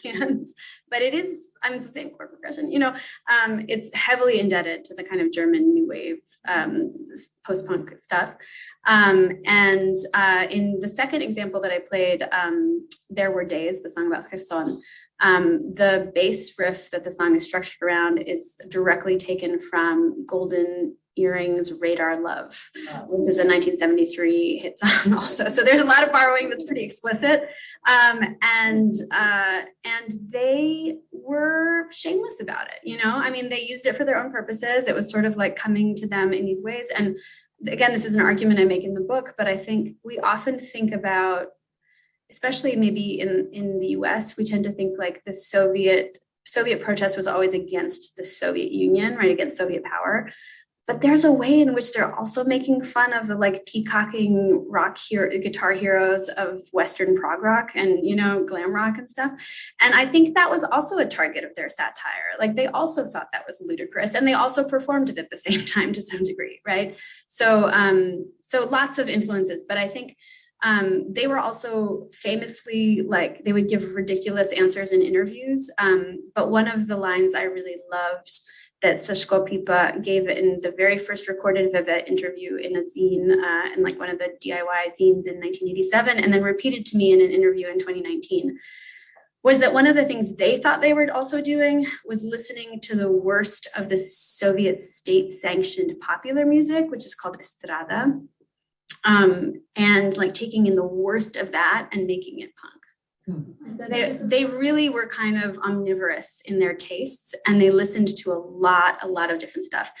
hands, but it is, it's the same chord progression, it's heavily indebted to the kind of German new wave, post-punk stuff. And in the second example that I played, There Were Days, the song about Kherson, the bass riff that the song is structured around is directly taken from Golden Earrings Radar Love, which is a 1973 hit song also. So there's a lot of borrowing that's pretty explicit. And they were shameless about it, they used it for their own purposes. It was sort of like coming to them in these ways. And again, this is an argument I make in the book, but I think we often think about, especially maybe in the US, we tend to think like the Soviet protest was always against the Soviet Union, right, against Soviet power. But there's a way in which they're also making fun of the like peacocking guitar heroes of Western prog rock and, glam rock and stuff. And I think that was also a target of their satire. Like they also thought that was ludicrous and they also performed it at the same time to some degree, right? So lots of influences, but I think they were also famously like, they would give ridiculous answers in interviews. But one of the lines I really loved that Sashko Pipa gave in the very first recorded Vivet interview in a zine, in like one of the DIY zines in 1987, and then repeated to me in an interview in 2019, was that one of the things they thought they were also doing was listening to the worst of the Soviet state-sanctioned popular music, which is called estrada, and like taking in the worst of that and making it punk. So they really were kind of omnivorous in their tastes, and they listened to a lot of different stuff.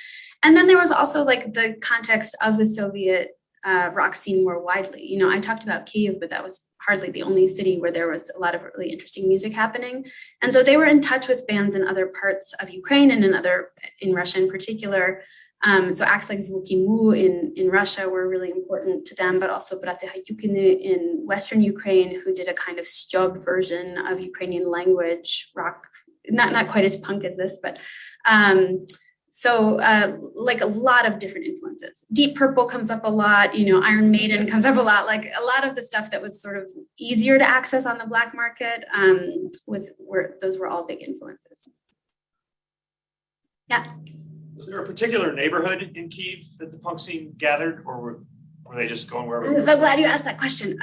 And then there was also like the context of the Soviet rock scene more widely. You know, I talked about Kyiv, but that was hardly the only city where there was a lot of really interesting music happening. And so they were in touch with bands in other parts of Ukraine and in Russia in particular. So acts like Zvuki Mu in Russia were really important to them, but also Braty Hayukini in Western Ukraine, who did a kind of styob version of Ukrainian language rock, not quite as punk as this, but like a lot of different influences. Deep Purple comes up a lot, you know, Iron Maiden comes up a lot, like a lot of the stuff that was sort of easier to access on the black market those were all big influences. Yeah. Was there a particular neighborhood in Kyiv that the punk scene gathered, or were they just going wherever? I'm so glad you asked that question.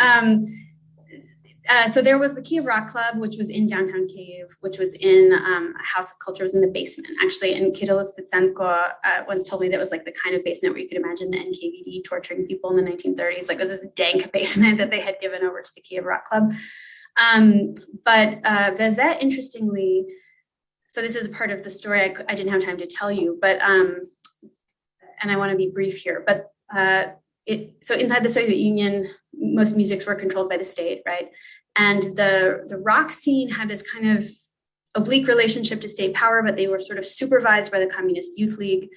So there was the Kyiv Rock Club, which was in downtown Kyiv, which was in a house of culture, was in the basement, actually. And Kirill Stitsenko once told me that was like the kind of basement where you could imagine the NKVD torturing people in the 1930s. Like it was this dank basement that they had given over to the Kyiv Rock Club. But Veve, interestingly, so this is part of the story I didn't have time to tell you, but and I want to be brief here. But so inside the Soviet Union, most musics were controlled by the state, right? And the rock scene had this kind of oblique relationship to state power, but they were sort of supervised by the Communist Youth League.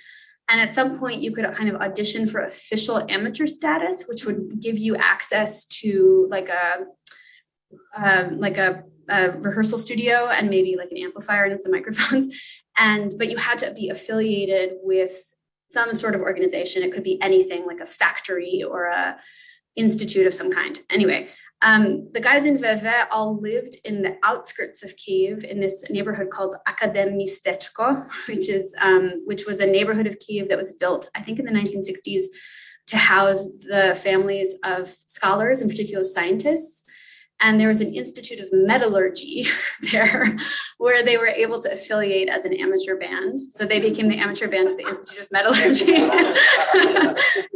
And at some point, you could kind of audition for official amateur status, which would give you access to like a rehearsal studio and maybe like an amplifier and some microphones. But you had to be affiliated with some sort of organization. It could be anything like a factory or a institute of some kind. Anyway, the guys in Veve all lived in the outskirts of Kyiv in this neighborhood called Akademistechko, which was a neighborhood of Kyiv that was built, I think, in the 1960s to house the families of scholars, in particular scientists. And there was an Institute of Metallurgy there where they were able to affiliate as an amateur band. So they became the amateur band of the Institute of Metallurgy.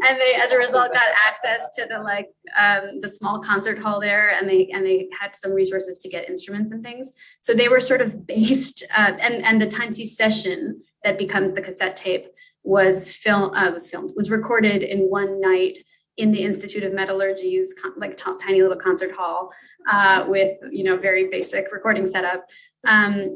And they, as a result, got access to the small concert hall there, and they had some resources to get instruments and things. So they were sort of based, and the Tantsi session that becomes the cassette tape was recorded in one night in the Institute of Metallurgy's tiny little concert hall with, very basic recording setup.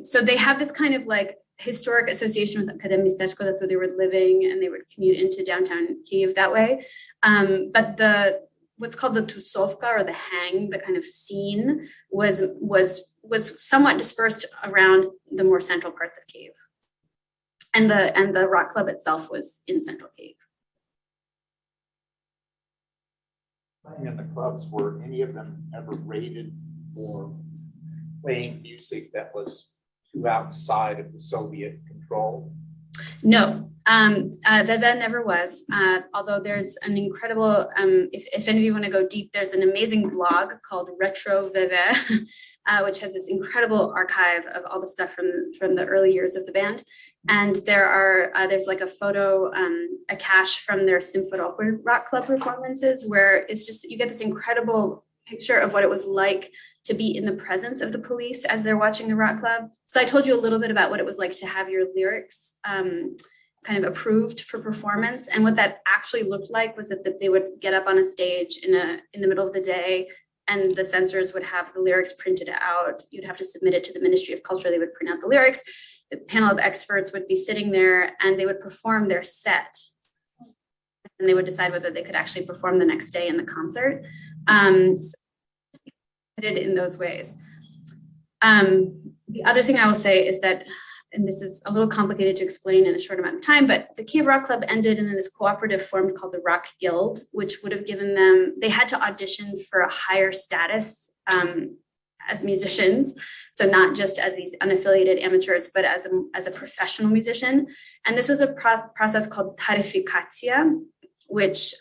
So they have this kind of like historic association with Akademistechko. That's where they were living, and they would commute into downtown Kyiv that way. But what's called the tusovka, or the hang, the kind of scene, was somewhat dispersed around the more central parts of Kyiv. And the rock club itself was in central Kyiv. Playing in the clubs, were any of them ever raided for playing music that was too outside of the Soviet control? No, Veve never was. Although there's an incredible, if any of you want to go deep, there's an amazing blog called Retro Veve, which has this incredible archive of all the stuff from the early years of the band. And there's like a photo, a cache from their Simferopol Rock Club performances, where it's just, you get this incredible picture of what it was like to be in the presence of the police as they're watching the rock club. So I told you a little bit about what it was like to have your lyrics kind of approved for performance. And what that actually looked like was that they would get up on a stage in the middle of the day, and the censors would have the lyrics printed out. You'd have to submit it to the Ministry of Culture. They would print out the lyrics. The panel of experts would be sitting there, and they would perform their set. And they would decide whether they could actually perform the next day in the concert. So in those ways. The other thing I will say is that, and this is a little complicated to explain in a short amount of time, but the Kyiv Rock Club ended in this cooperative formed called the Rock Guild, which would have given them, they had to audition for a higher status as musicians. So not just as these unaffiliated amateurs, but as a professional musician. And this was a process called tarifikatsiya, which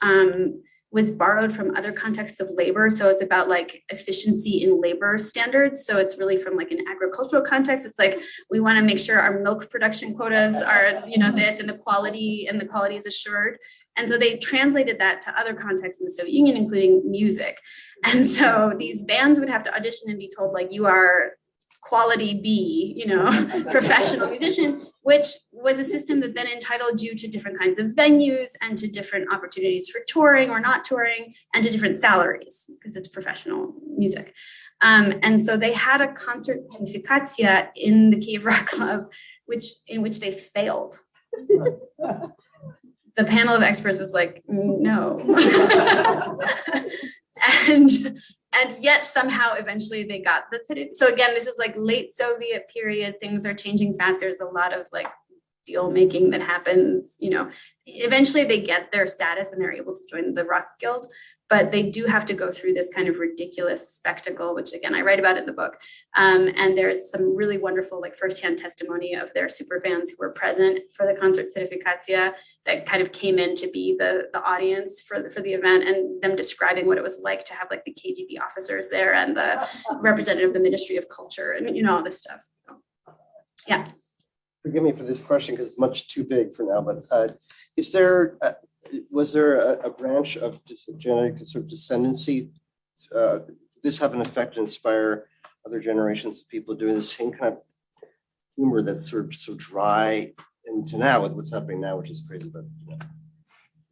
was borrowed from other contexts of labor. So it's about like efficiency in labor standards. So it's really from like an agricultural context. It's like, we want to make sure our milk production quotas are, this, and the quality is assured. And so they translated that to other contexts in the Soviet Union, including music. And so these bands would have to audition and be told like, you are quality B, professional musician, which was a system that then entitled you to different kinds of venues and to different opportunities for touring or not touring and to different salaries because it's professional music. And so they had a concert kwalifikacja in the Kyiv Rock Club, in which they failed. The panel of experts was like, no. And yet somehow eventually they got the, so again, this is like late Soviet period, things are changing fast. There's a lot of like deal making that happens, eventually they get their status and they're able to join the Rock Guild, but they do have to go through this kind of ridiculous spectacle, which again, I write about in the book. And there's some really wonderful like firsthand testimony of their super fans who were present for the concert certificatia that kind of came in to be the audience for the event, and them describing what it was like to have like the KGB officers there and the representative of the Ministry of Culture and all this stuff. So, yeah. Forgive me for this question because it's much too big for now, but was there a branch of genetic sort of descendancy? Did this have an effect to inspire other generations of people doing the same kind of humor that's sort of so dry into now with what's happening now, which is crazy, but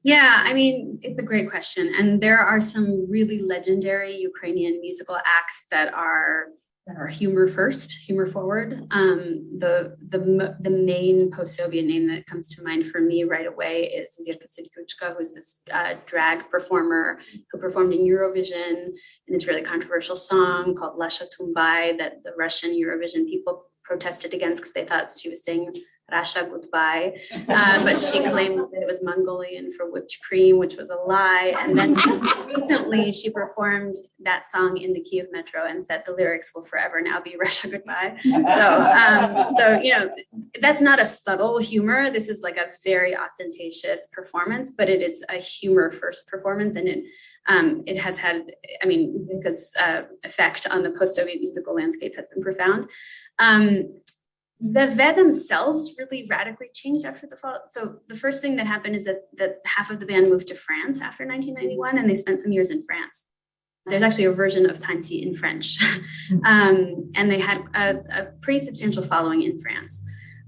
Yeah, I mean, it's a great question. And there are some really legendary Ukrainian musical acts that are humor first, humor forward. The main post-Soviet name that comes to mind for me right away is Vopli, who's this drag performer who performed in Eurovision in this really controversial song called Lasha Tumbai that the Russian Eurovision people protested against because they thought she was saying Russia goodbye, but she claimed that it was Mongolian for whipped cream, which was a lie. And then recently she performed that song in the Kyiv metro and said the lyrics will forever now be Russia goodbye. So that's not a subtle humor. This is like a very ostentatious performance, but it is a humor first performance, and it has had, because effect on the post-Soviet musical landscape has been profound. The VE themselves really radically changed after the fall. So the first thing that happened is that half of the band moved to France after 1991, and they spent some years in France. There's actually a version of Tantsi in French, and they had a pretty substantial following in France.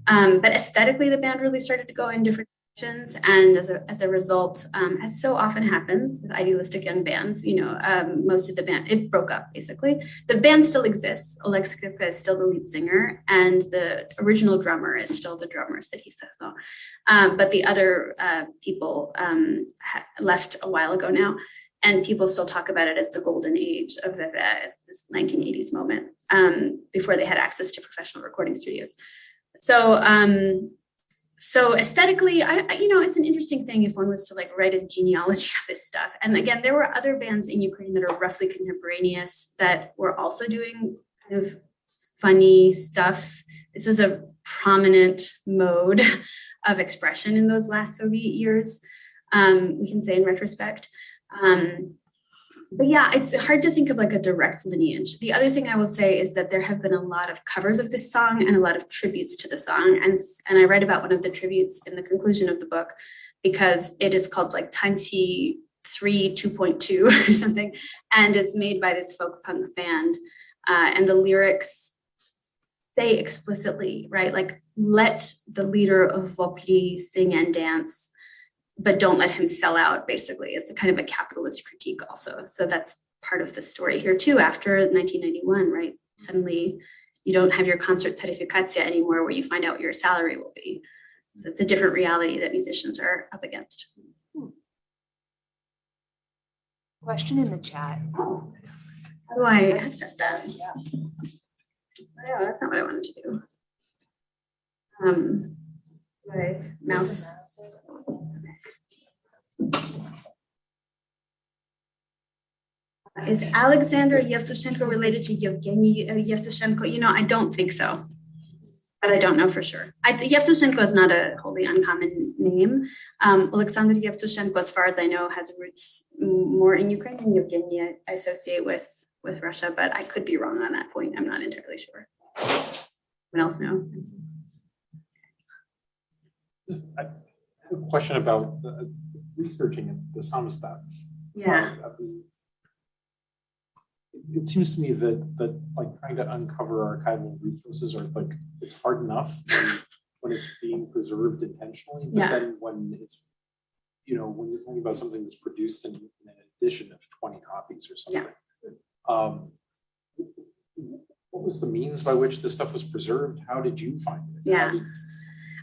But aesthetically, the band really started to go in different directions, and as a result, as so often happens with idealistic young bands, most of the band, it broke up basically. The band still exists. Oleg Skripka is still the lead singer, and the original drummer is still the drummer, Serhiy. But the other people left a while ago now, and people still talk about it as the golden age of VE, as this 1980s moment, before they had access to professional recording studios. So aesthetically, it's an interesting thing if one was to like write a genealogy of this stuff. And again, there were other bands in Ukraine that are roughly contemporaneous that were also doing kind of funny stuff. This was a prominent mode of expression in those last Soviet years, we can say in retrospect. But yeah, it's hard to think of like a direct lineage. The other thing I will say is that there have been a lot of covers of this song and a lot of tributes to the song. And I write about one of the tributes in the conclusion of the book because it is called like Tantsi 3 2.2 or something. And it's made by this folk punk band. And the lyrics say explicitly, right? Like, let the leader of Vopli sing and dance, but don't let him sell out, basically. It's a kind of a capitalist critique also. So that's part of the story here too, after 1991, right? Suddenly you don't have your concert certificatia anymore where you find out what your salary will be. It's a different reality that musicians are up against. Question in the chat. How do I access that? Yeah. Oh, that's not what I wanted to do. My mouse. Is Alexander Yevtushenko related to Yevgeny Yevtushenko? I don't think so. but I don't know for sure. Yevtushenko is not a wholly uncommon name. Alexander Yevtushenko, as far as I know, has roots more in Ukraine, and Yevgenia I associate with Russia, but I could be wrong on that point. I'm not entirely sure. Anyone else know? I have a question about researching the samizdat. Yeah. It seems to me that like trying to uncover archival resources are like, it's hard enough when it's being preserved intentionally, but then when it's, you know, when you're talking about something that's produced in an edition of 20 copies or something, what was the means by which this stuff was preserved? How did you find it? Yeah.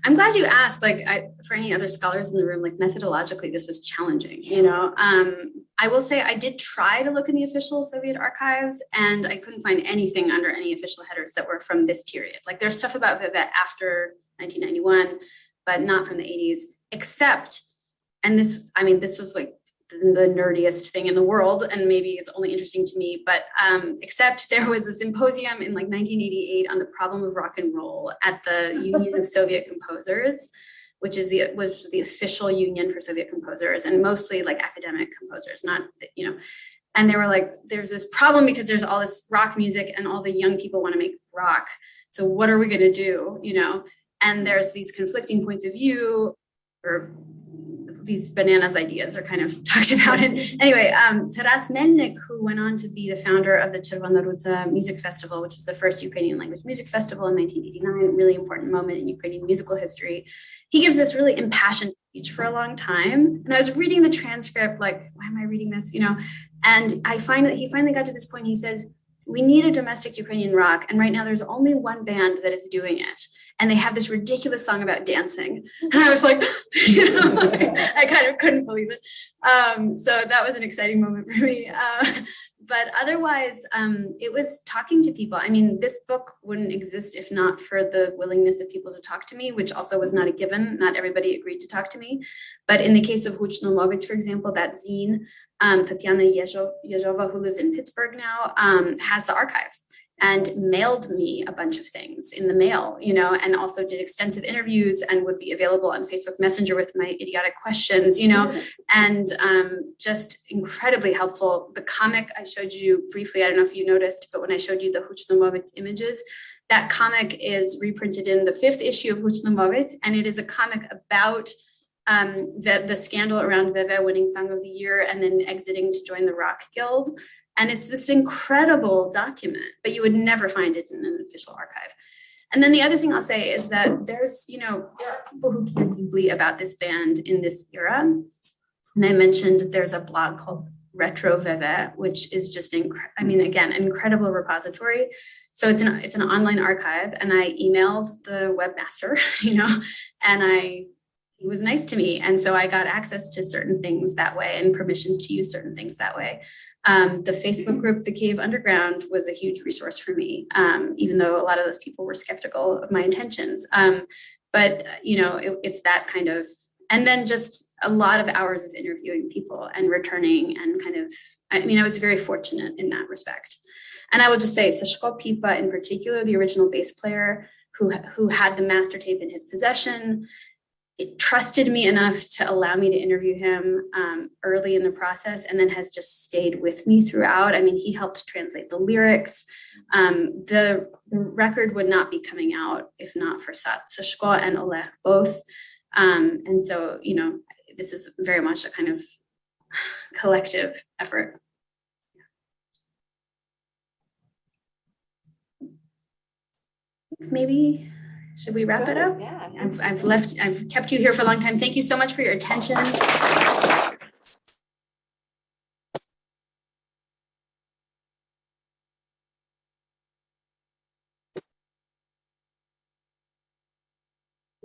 I'm glad you asked, like, for any other scholars in the room, like methodologically, this was challenging, you know. I will say I did try to look in the official Soviet archives, and I couldn't find anything under any official headers that were from this period. Like, there's stuff about Vivet after 1991, but not from the 80s, except, and this, I mean, this was like the nerdiest thing in the world, and maybe it's only interesting to me, but except there was a symposium in like 1988 on the problem of rock and roll at the Union of Soviet Composers, which was the official union for Soviet composers, and mostly like academic composers, not, you know, and they were like, there's this problem because there's all this rock music and all the young people want to make rock. So what are we going to do, you know? And there's these conflicting points of view, or these bananas ideas are kind of talked about. And anyway, Taras Melnik, who went on to be the founder of the Chervona Ruta Music Festival, which was the first Ukrainian language music festival in 1989, a really important moment in Ukrainian musical history. He gives this really impassioned speech for a long time. And I was reading the transcript, like, why am I reading this? You know, and he finally got to this point. He says, we need a domestic Ukrainian rock. And right now there's only one band that is doing it. And they have this ridiculous song about dancing. And I was like, you know, like, I kind of couldn't believe it. So that was an exciting moment for me. But otherwise, it was talking to people. I mean, this book wouldn't exist if not for the willingness of people to talk to me, which also was not a given. Not everybody agreed to talk to me. But in the case of Huchno Movitz, for example, that zine, Tatiana Yezhova, who lives in Pittsburgh now, has the archive and mailed me a bunch of things in the mail, you know, and also did extensive interviews and would be available on Facebook Messenger with my idiotic questions, you know, and just incredibly helpful. The comic I showed you briefly, I don't know if you noticed, but when I showed you the Huchno Movitz images, that comic is reprinted in the 5th issue of Huchno Movitz, and it is a comic about the scandal around Veve winning Song of the Year and then exiting to join the Rock Guild. And it's this incredible document, but you would never find it in an official archive. And then the other thing I'll say is that there's, you know, there are people who care deeply about this band in this era. And I mentioned there's a blog called Retro Veve, which is just, again, an incredible repository. So it's an online archive, and I emailed the webmaster, you know, and he was nice to me. And so I got access to certain things that way and permissions to use certain things that way. The Facebook group, the Kyiv Underground, was a huge resource for me, even though a lot of those people were skeptical of my intentions. But, you know, it's that kind of, and then just a lot of hours of interviewing people and returning and kind of, I was very fortunate in that respect. And I will just say, Sashko Pipa in particular, the original bass player who had the master tape in his possession, it trusted me enough to allow me to interview him early in the process, and then has just stayed with me throughout. I mean, he helped translate the lyrics. The record would not be coming out if not for Sashko and Oleg both. And so, you know, this is very much a kind of collective effort. Maybe, should we wrap it up? Yeah. I've kept you here for a long time. Thank you so much for your attention. Thank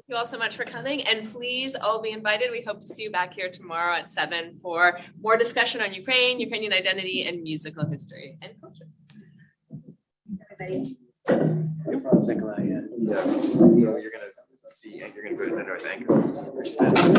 you all so much for coming, and please all be invited. We hope to see you back here tomorrow at 7 for more discussion on Ukraine, Ukrainian identity, and musical history and culture. Everybody. You're gonna see, you're gonna put it in there, I think.